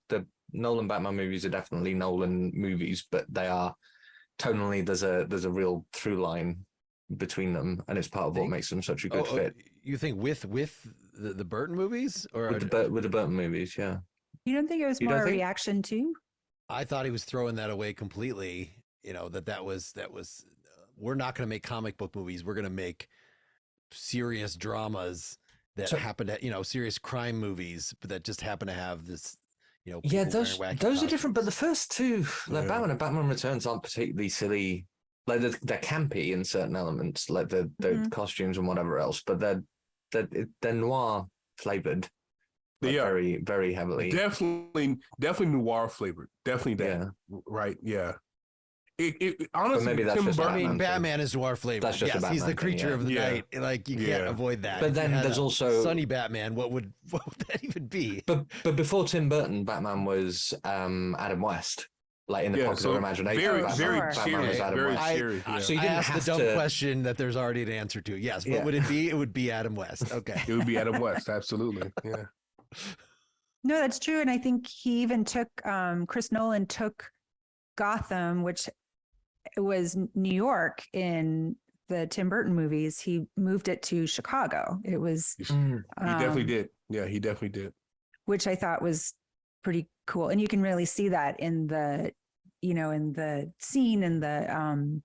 the Nolan Batman movies are definitely Nolan movies, but they are tonally there's a real through line between them, and it's part of what makes them such a good fit. You think with the Burton movies, or with the Burton movies? Yeah. You don't think it was more a reaction to? I thought he was throwing that away completely. That was we're not going to make comic book movies. We're going to make serious dramas that happen to, serious crime movies, but that just happen to have this, those are different. But the first two, like Batman and Batman Returns, aren't particularly silly. Like they're campy in certain elements, like the costumes and whatever else, but they're noir flavored. They are very, very heavily. Definitely noir flavored. Definitely that. Yeah. Right. Yeah. It honestly, maybe that's just Batman is noir flavored. That's just he's the creature of the night. Like you can't avoid that. But then there's also Sunny Batman. What would that even be? But before Tim Burton, Batman was Adam West. Like in the popular imagination, Batman was Adam West. So you didn't ask the dumb question that there's already an answer to. Yes. What would it be? It would be Adam West. Okay. It would be Adam West. Absolutely. Yeah. No, that's true. And I think he even took Chris Nolan took Gotham, which was New York in the Tim Burton movies. He moved it to Chicago. It was he definitely did. Yeah, he definitely did. Which I thought was pretty cool. And you can really see that in the, in the scene and the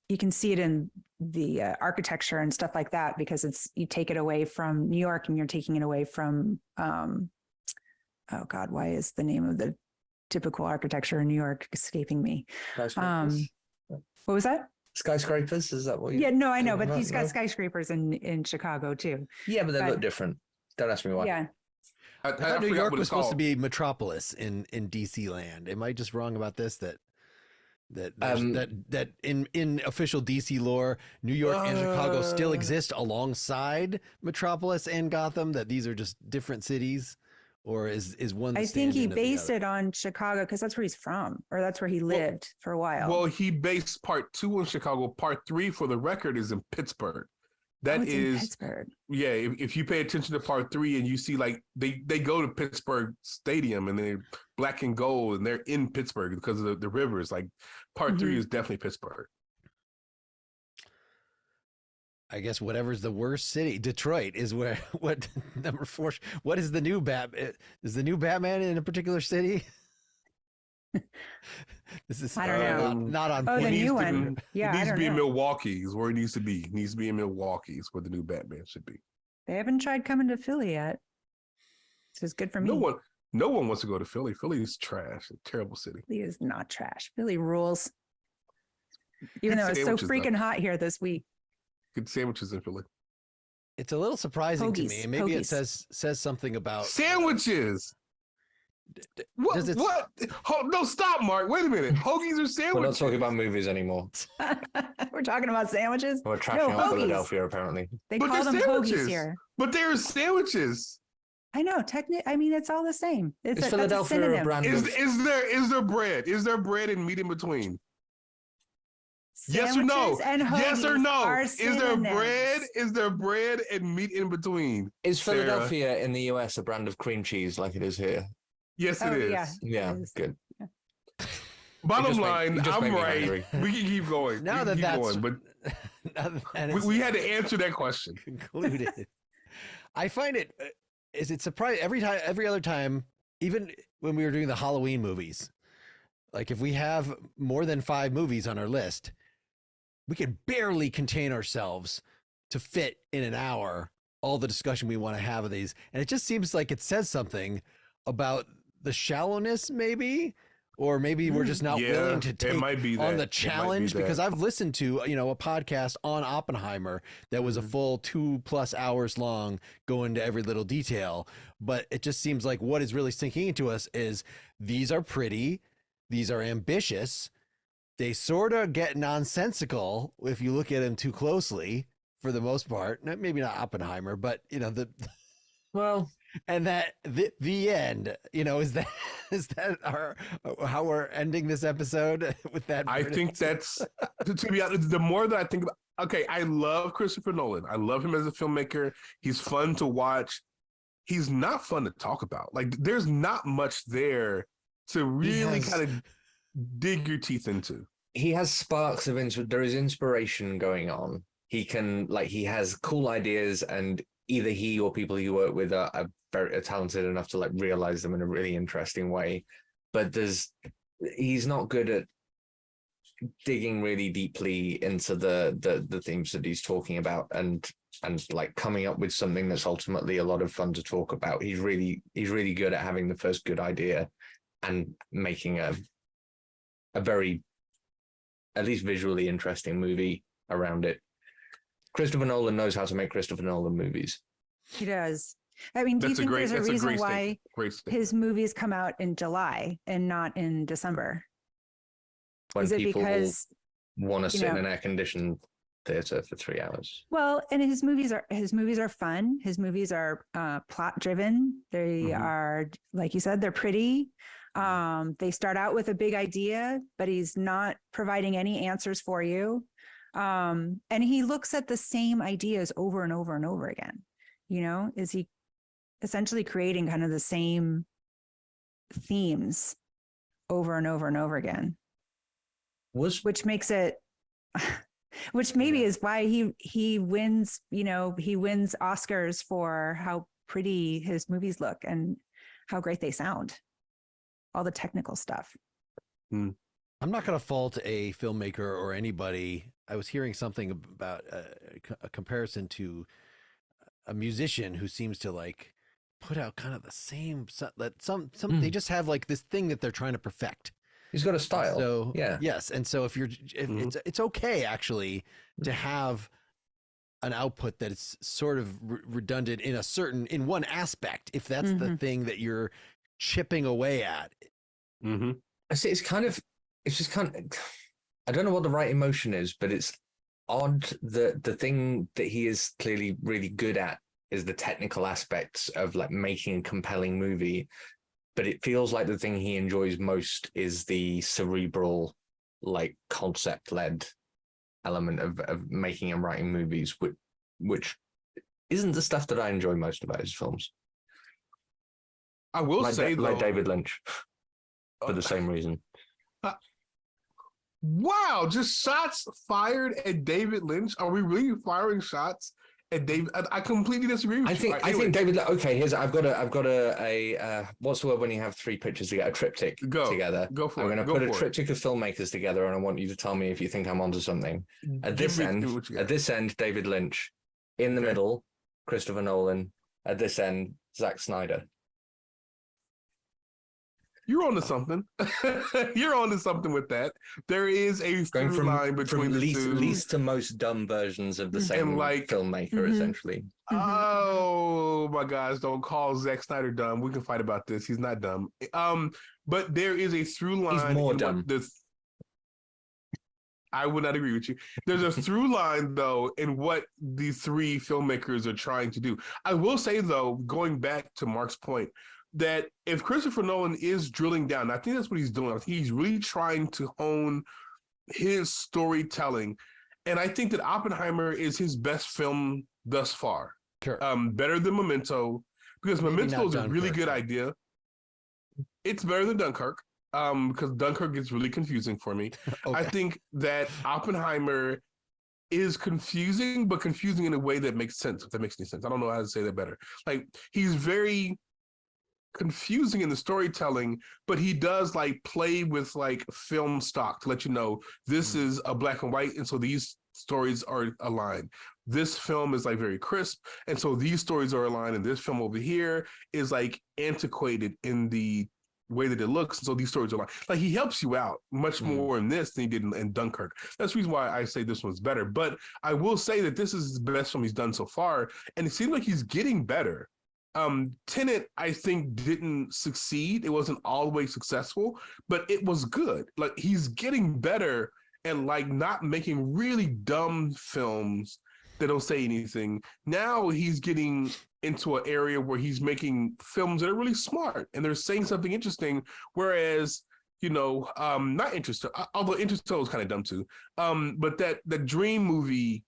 you can see it in the architecture and stuff like that, because you take it away from New York and you're taking it away from oh God, why is the name of the typical architecture in New York escaping me? What was that? Skyscrapers? Is that what you... Yeah, no, I know, but he's got skyscrapers in Chicago too. Yeah, but they look different. Don't ask me why. Yeah. I thought New York was supposed to be Metropolis in DC land. Am I just wrong about this? That in official DC lore, New York and Chicago still exist alongside Metropolis and Gotham, that these are just different cities? Or is one? I think he based it on Chicago because that's where he's from, or that's where he lived for a while. Well, he based part 2 in Chicago. Part 3, for the record, is in Pittsburgh. That it's in is Pittsburgh. Yeah, if you pay attention to part 3 and you see like they go to Pittsburgh Stadium and they're black and gold and they're in Pittsburgh because of the rivers. Like part 3 is definitely Pittsburgh. I guess whatever's the worst city, Detroit is where. What number 4? What is the new Is the new Batman in a particular city? This is I don't know. Not on. Oh, the new to, one. Yeah, it needs I to don't be know. in Milwaukee is where it needs to be. It needs to be in Milwaukee is where the new Batman should be. They haven't tried coming to Philly yet. So it's good for me. No one wants to go to Philly. Philly is trash, a terrible city. Philly is not trash. Philly rules. Even though it's so freaking hot here this week. Good sandwiches in Philly. It's a little surprising to me. Maybe it says something about sandwiches. What? No, stop, Mark. Wait a minute. Hoagies are sandwiches. We're not talking about movies anymore. We're talking about sandwiches. We're trashing out Philadelphia, apparently. They call them hoagies here. But they're sandwiches. I know. I mean, it's all the same. Is Philadelphia a brand? Is there bread? Is there bread and meat in between? Yes or no? Yes or no? Is there bread? Is there bread and meat in between? Is Philadelphia in the US a brand of cream cheese like it is here? Yes, it is. Yeah, good. Yeah. Bottom line, I'm right. We can keep going. Now that that's going, but we had to answer that question. Concluded. I find it surprising every other time, even when we were doing the Halloween movies. Like if we have more than 5 movies on our list, we can barely contain ourselves to fit in an hour all the discussion we want to have of these. And it just seems like it says something about the shallowness, maybe, or maybe we're just not willing to take on the challenge, because I've listened to, a podcast on Oppenheimer that was a full 2+ hours long, going to every little detail. But it just seems like what is really sinking into us is these are pretty, these are ambitious. They sort of get nonsensical if you look at them too closely, for the most part. Maybe not Oppenheimer, but and that the end, is that how we're ending this episode with that? I think that's, to be honest, the more that I think about, okay, I love Christopher Nolan. I love him as a filmmaker. He's fun to watch. He's not fun to talk about. Like there's not much there to really kind of dig your teeth into. He has sparks of there is inspiration going on. He has cool ideas, and either he or people you work with are very talented enough to realize them in a really interesting way. But he's not good at digging really deeply into the themes that he's talking about and coming up with something that's ultimately a lot of fun to talk about. He's really good at having the first good idea and making a very, at least visually interesting movie around it. Christopher Nolan knows how to make Christopher Nolan movies. He does. I mean, do you think there's a reason why his movies come out in July and not in December? When is it because want to sit in an air-conditioned theater for 3 hours? Well, and his movies are fun. His movies are plot-driven. They are, like you said, they're pretty. They start out with a big idea, but he's not providing any answers for you. And he looks at the same ideas over and over and over again. Is he essentially creating kind of the same themes over and over and over again? Which makes it, which maybe is why he wins, he wins Oscars for how pretty his movies look and how great they sound. All the technical stuff. I'm not going to fault a filmmaker or anybody. I was hearing something about a comparison to a musician who seems to put out kind of the same, they just have this thing that they're trying to perfect. He's got a style. So yes. And so if it's okay actually to have an output that is sort of redundant in one aspect, if that's the thing that you're chipping away at. I see. It's just kind of, I don't know what the right emotion is, but it's odd that the thing that he is clearly really good at is the technical aspects of making a compelling movie. But it feels like the thing he enjoys most is the cerebral, concept-led element of making and writing movies, which isn't the stuff that I enjoy most about his films. I will say, though, like David Lynch, for the same reason. Wow, just shots fired at David Lynch. Are we really firing shots at David? I completely disagree with you. I think David. Okay, I've got a what's the word when you have three pictures together? A triptych together. Go for it. I'm going to put a triptych of filmmakers together, and I want you to tell me if you think I'm onto something. At this end, David Lynch. In the middle, Christopher Nolan. At this end, Zack Snyder. You're onto something. You're onto something with that. There is a through line between the two. Least to most dumb versions of the same filmmaker, essentially. Oh my gosh! Don't call Zack Snyder dumb. We can fight about this. He's not dumb. But there is a through line. He's more dumb. I would not agree with you. There's a through line, though, in what the three filmmakers are trying to do. I will say, though, going back to Mark's point, that if Christopher Nolan is drilling down, I think that's what he's doing. I think he's really trying to hone his storytelling. And I think that Oppenheimer is his best film thus far. Sure. Better than Memento, because Memento is a really good idea. It's better than Dunkirk, because Dunkirk gets really confusing for me. Okay. I think that Oppenheimer is confusing, but confusing in a way that makes sense, if that makes any sense. I don't know how to say that better. Like, he's very confusing in the storytelling, but he does like play with like film stock to let you know this is a black and white, and so these stories are aligned. This film is like very crisp, and so these stories are aligned, and this film over here is like antiquated in the way that it looks, and so these stories are aligned. Like, he helps you out much more in this than he did in Dunkirk. That's the reason why I say this one's better. But I will say that this is the best film he's done so far, and it seems like he's getting better. Tenet, I think, didn't succeed. It wasn't always successful, but it was good. Like, he's getting better and like not making really dumb films that don't say anything. Now he's getting into an area where he's making films that are really smart and they're saying something interesting. Whereas, not Interstellar, although Interstellar was kind of dumb too. But that Dream movie,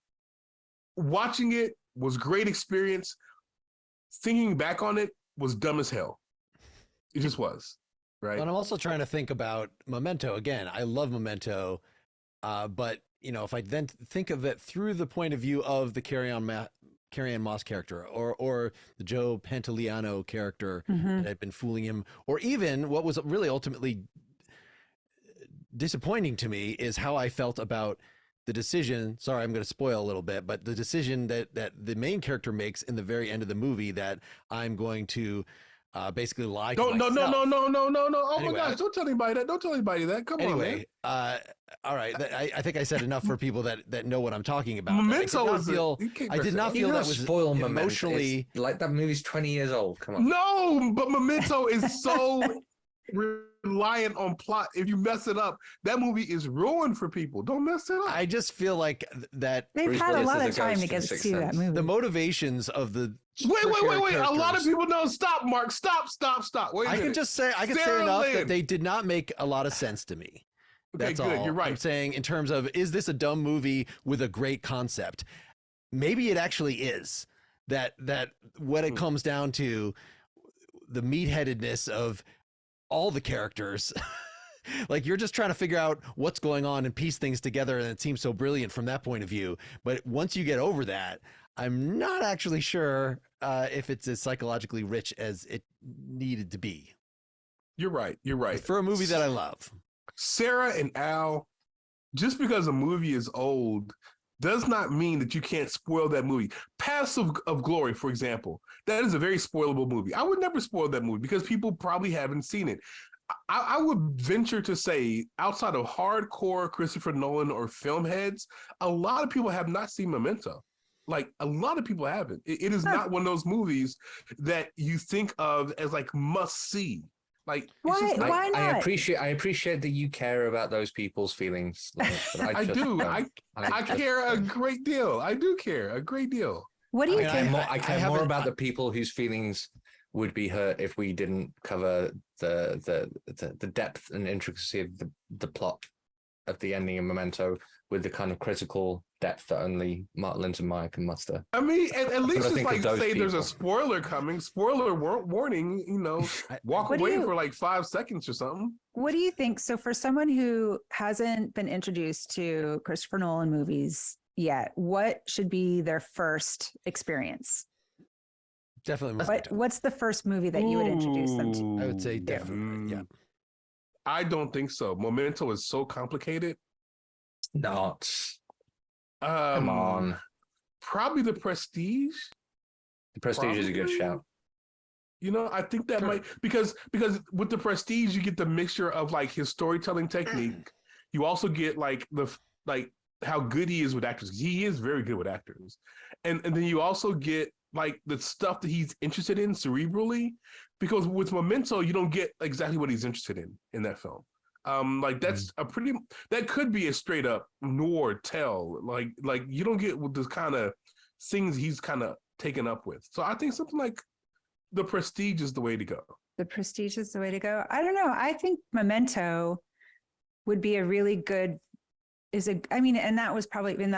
watching it was great experience. Thinking back on it was dumb as hell. It just was, right? And I'm also trying to think about Memento. Again, I love Memento, but if I then think of it through the point of view of the Carrie-Anne Moss character, or the Joe Pantoliano character that had been fooling him, or even what was really ultimately disappointing to me is how I felt about the decision. Sorry, I'm going to spoil a little bit, but the decision that the main character makes in the very end of the movie, that I'm going to basically lie to myself. No. Oh anyway, my gosh, don't tell anybody that. Don't tell anybody that. Come on, man. All right. I think I said enough for people that know what I'm talking about. Memento I did not feel that was spoil emotionally. Like, that movie's 20 years old. Come on. No, but Memento is so reliant on plot. If you mess it up, that movie is ruined for people. Don't mess it up. I just feel like that they've had a lot of time to get to see that movie. The motivations of the wait. A lot of people know. Stop, Mark. Stop. Wait a minute. I can say enough that they did not make a lot of sense to me. That's okay, good. all. You're right. I'm saying, in terms of, is this a dumb movie with a great concept? Maybe it actually is. That when it comes down to the meatheadedness of all the characters, like, you're just trying to figure out what's going on and piece things together, and it seems so brilliant from that point of view. But once you get over that, I'm not actually sure if it's as psychologically rich as it needed to be. You're right. For a movie that I love. Sarah and Al, just because a movie is old does not mean that you can't spoil that movie. Paths of Glory, for example, that is a very spoilable movie. I would never spoil that movie because people probably haven't seen it. I would venture to say, outside of hardcore Christopher Nolan or film heads, a lot of people have not seen Memento. Like, a lot of people haven't. It is not one of those movies that you think of as like must see. Like, why not? I appreciate that you care about those people's feelings. I do. I care a great deal. I do care a great deal. What do you think? I care more about the people whose feelings would be hurt if we didn't cover the depth and intricacy of the plot. of the ending in Memento with the kind of critical depth that only Mark Linton-Meyer can muster. I mean, at least it's think like of those say there's a people. spoiler coming, spoiler warning, you know, walk What do away you- for like 5 seconds or something. What do you think? So, for someone who hasn't been introduced to Christopher Nolan movies yet, what should be their first experience? Definitely Memento. What's the first movie that you would introduce them to? I would say definitely. Yeah. I don't think so. Memento is so complicated. Not. Come on. Probably The Prestige. The Prestige is a good Probably. shout. You know, I think that might because with The Prestige you get the mixture of like his storytelling technique. You also get like how good he is with actors. He is very good with actors, and then you also get like the stuff that he's interested in cerebrally. Because with Memento, you don't get exactly what he's interested in that film. Like that's that could be a straight up noir tale. Like you don't get with the kind of things he's kind of taken up with. So I think something like The Prestige is the way to go. The Prestige is the way to go. I don't know. I think Memento would be a really good. And that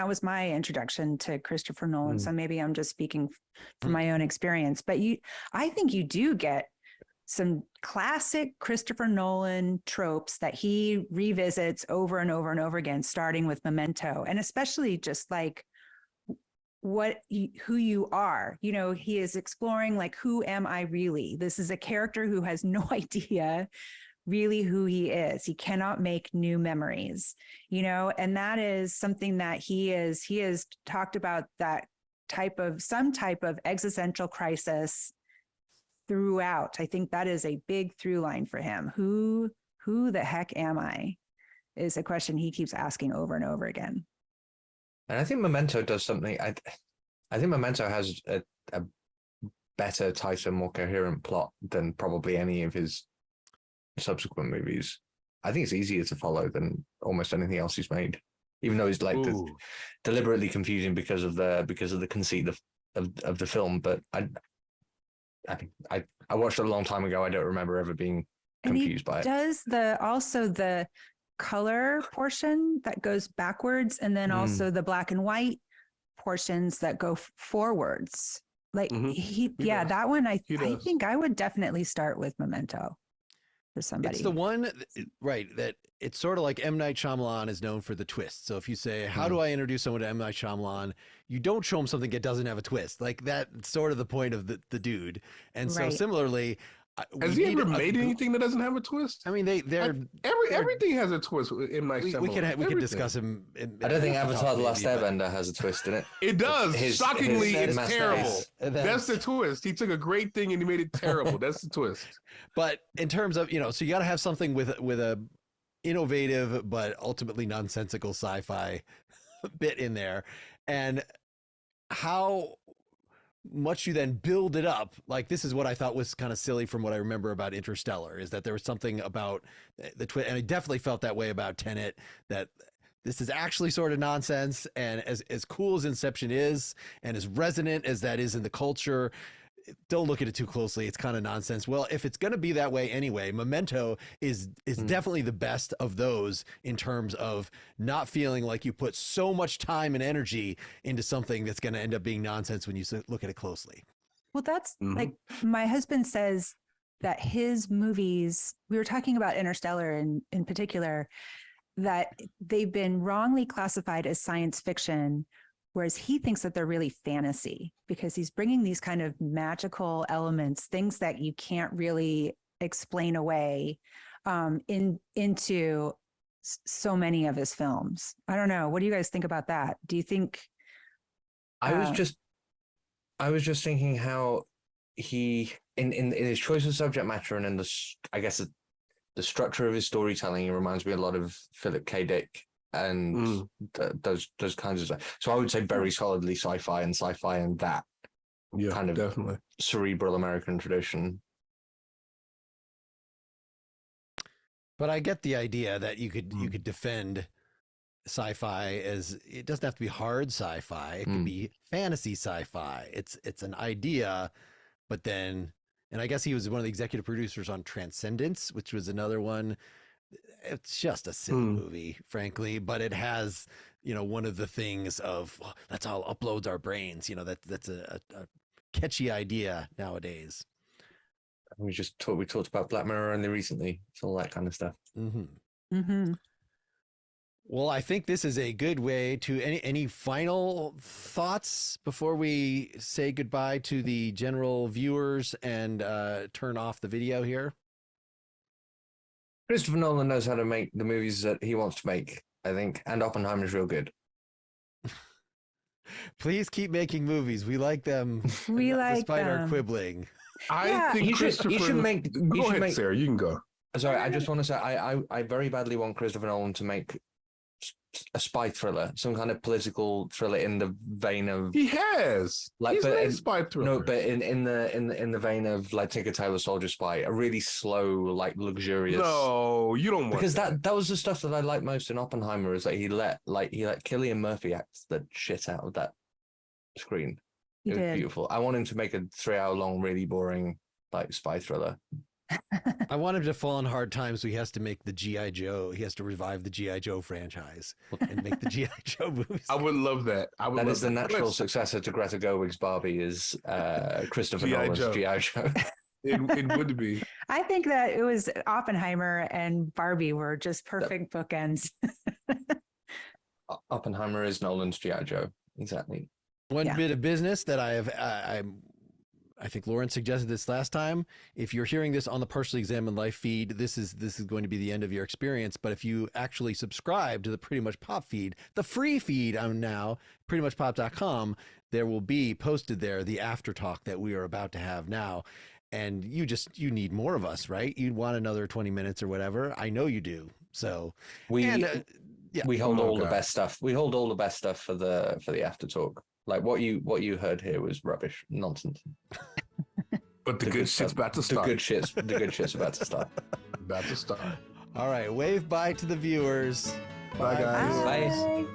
was my introduction to Christopher Nolan. So maybe I'm just speaking from my own experience. But I think you do get some classic Christopher Nolan tropes that he revisits over and over and over again, starting with Memento, and especially just like who you are. You know, he is exploring like, who am I really? This is a character who has no idea really who he is. He cannot make new memories, you know, and that is something that he has talked about, that some type of existential crisis throughout. I think that is a big through line for him. Who the heck am I is a question he keeps asking over and over again. And I think Memento does something. I think Memento has a better, tighter, more coherent plot than probably any of his subsequent movies. I think it's easier to follow than almost anything else he's made, even though it's like deliberately confusing because of the conceit of the film. But I think I watched it a long time ago. I don't remember ever being confused by it. Does the color portion that goes backwards, and then also the black and white portions that go forwards. Like that one. I think I would definitely start with Memento for somebody. It's the one, right, that it's sort of like M. Night Shyamalan is known for the twist. So if you say, how do I introduce someone to M. Night Shyamalan? You don't show them something that doesn't have a twist. Like that's sort of the point of the dude. And so similarly, has he ever made anything that doesn't have a twist? I mean, they're everything has a twist with M. Night Shyamalan. We can discuss him. I don't think Avatar: The Last Airbender has a twist in it. It does. Shockingly, it's terrible. Then, that's the twist. He took a great thing and he made it terrible. That's the twist. But in terms of, so you got to have something with a innovative but ultimately nonsensical sci-fi bit in there, and how much you then build it up. Like, this is what I thought was kind of silly from what I remember about Interstellar, is that there was something about the twist, and I definitely felt that way about Tenet, that this is actually sort of nonsense, and as cool as Inception is, and as resonant as that is in the culture, don't look at it too closely. It's kind of nonsense. Well, if it's going to be that way anyway, Memento is definitely the best of those in terms of not feeling like you put so much time and energy into something that's going to end up being nonsense when you look at it closely. Well, that's like, my husband says that his movies, we were talking about Interstellar in particular, that they've been wrongly classified as science fiction, whereas he thinks that they're really fantasy, because he's bringing these kind of magical elements, things that you can't really explain away, into so many of his films. I don't know. What do you guys think about that? Do you think? I was just thinking how he, in his choice of subject matter and in the structure of his storytelling, he reminds me a lot of Philip K. Dick and those kinds of stuff. So I would say very solidly sci-fi and that kind of definitely cerebral American tradition. But I get the idea that you could defend sci-fi as, it doesn't have to be hard sci-fi. It can be fantasy sci-fi. It's an idea, but then, and I guess he was one of the executive producers on Transcendence, which was another one it's just a silly movie, frankly, but it has, one of the things of let's all upload our brains. That's a catchy idea nowadays. We talked about Black Mirror only recently. It's all that kind of stuff. Mm-hmm. Mm-hmm. Well, I think this is a good way to any final thoughts before we say goodbye to the general viewers and turn off the video here. Christopher Nolan knows how to make the movies that he wants to make, I think, and Oppenheimer's real good. Please keep making movies. We like them. We like despite them. our quibbling. I think You should make. Go ahead, Sarah. You can go. Sorry, I just want to say I very badly want Christopher Nolan to make a spy thriller, some kind of political thriller in the vein of He has. He's made spy thriller. No, but in the vein of like Tinker Tailor Soldier Spy, a really slow, like luxurious. No, you don't want because that was the stuff that I liked most in Oppenheimer is that he let Cillian Murphy act the shit out of that screen. It was beautiful. I want him to make a 3-hour long, really boring like spy thriller. I want him to fall on hard times, so he has to make the G.I. Joe. He has to revive the G.I. Joe franchise and make the G.I. Joe movies. I would love that. That is the natural successor to Greta Gerwig's Barbie is Christopher Nolan's G.I. Joe. It would be. I think that it was Oppenheimer and Barbie were just perfect bookends. Oppenheimer is Nolan's G.I. Joe. Exactly. One bit of business that I think Lauren suggested this last time. If you're hearing this on the Partially Examined Life feed, this is going to be the end of your experience. But if you actually subscribe to the Pretty Much Pop feed, the free feed on now, prettymuchpop.com, there will be posted there the after talk that we are about to have now. And you need more of us, right? You'd want another 20 minutes or whatever. I know you do. So we hold all the best stuff. We hold all the best stuff for the after talk. Like what you heard here was rubbish, nonsense. But the good shit's about to start. The good shit's about to start. About to start. All right, wave bye to the viewers. Bye guys. Bye.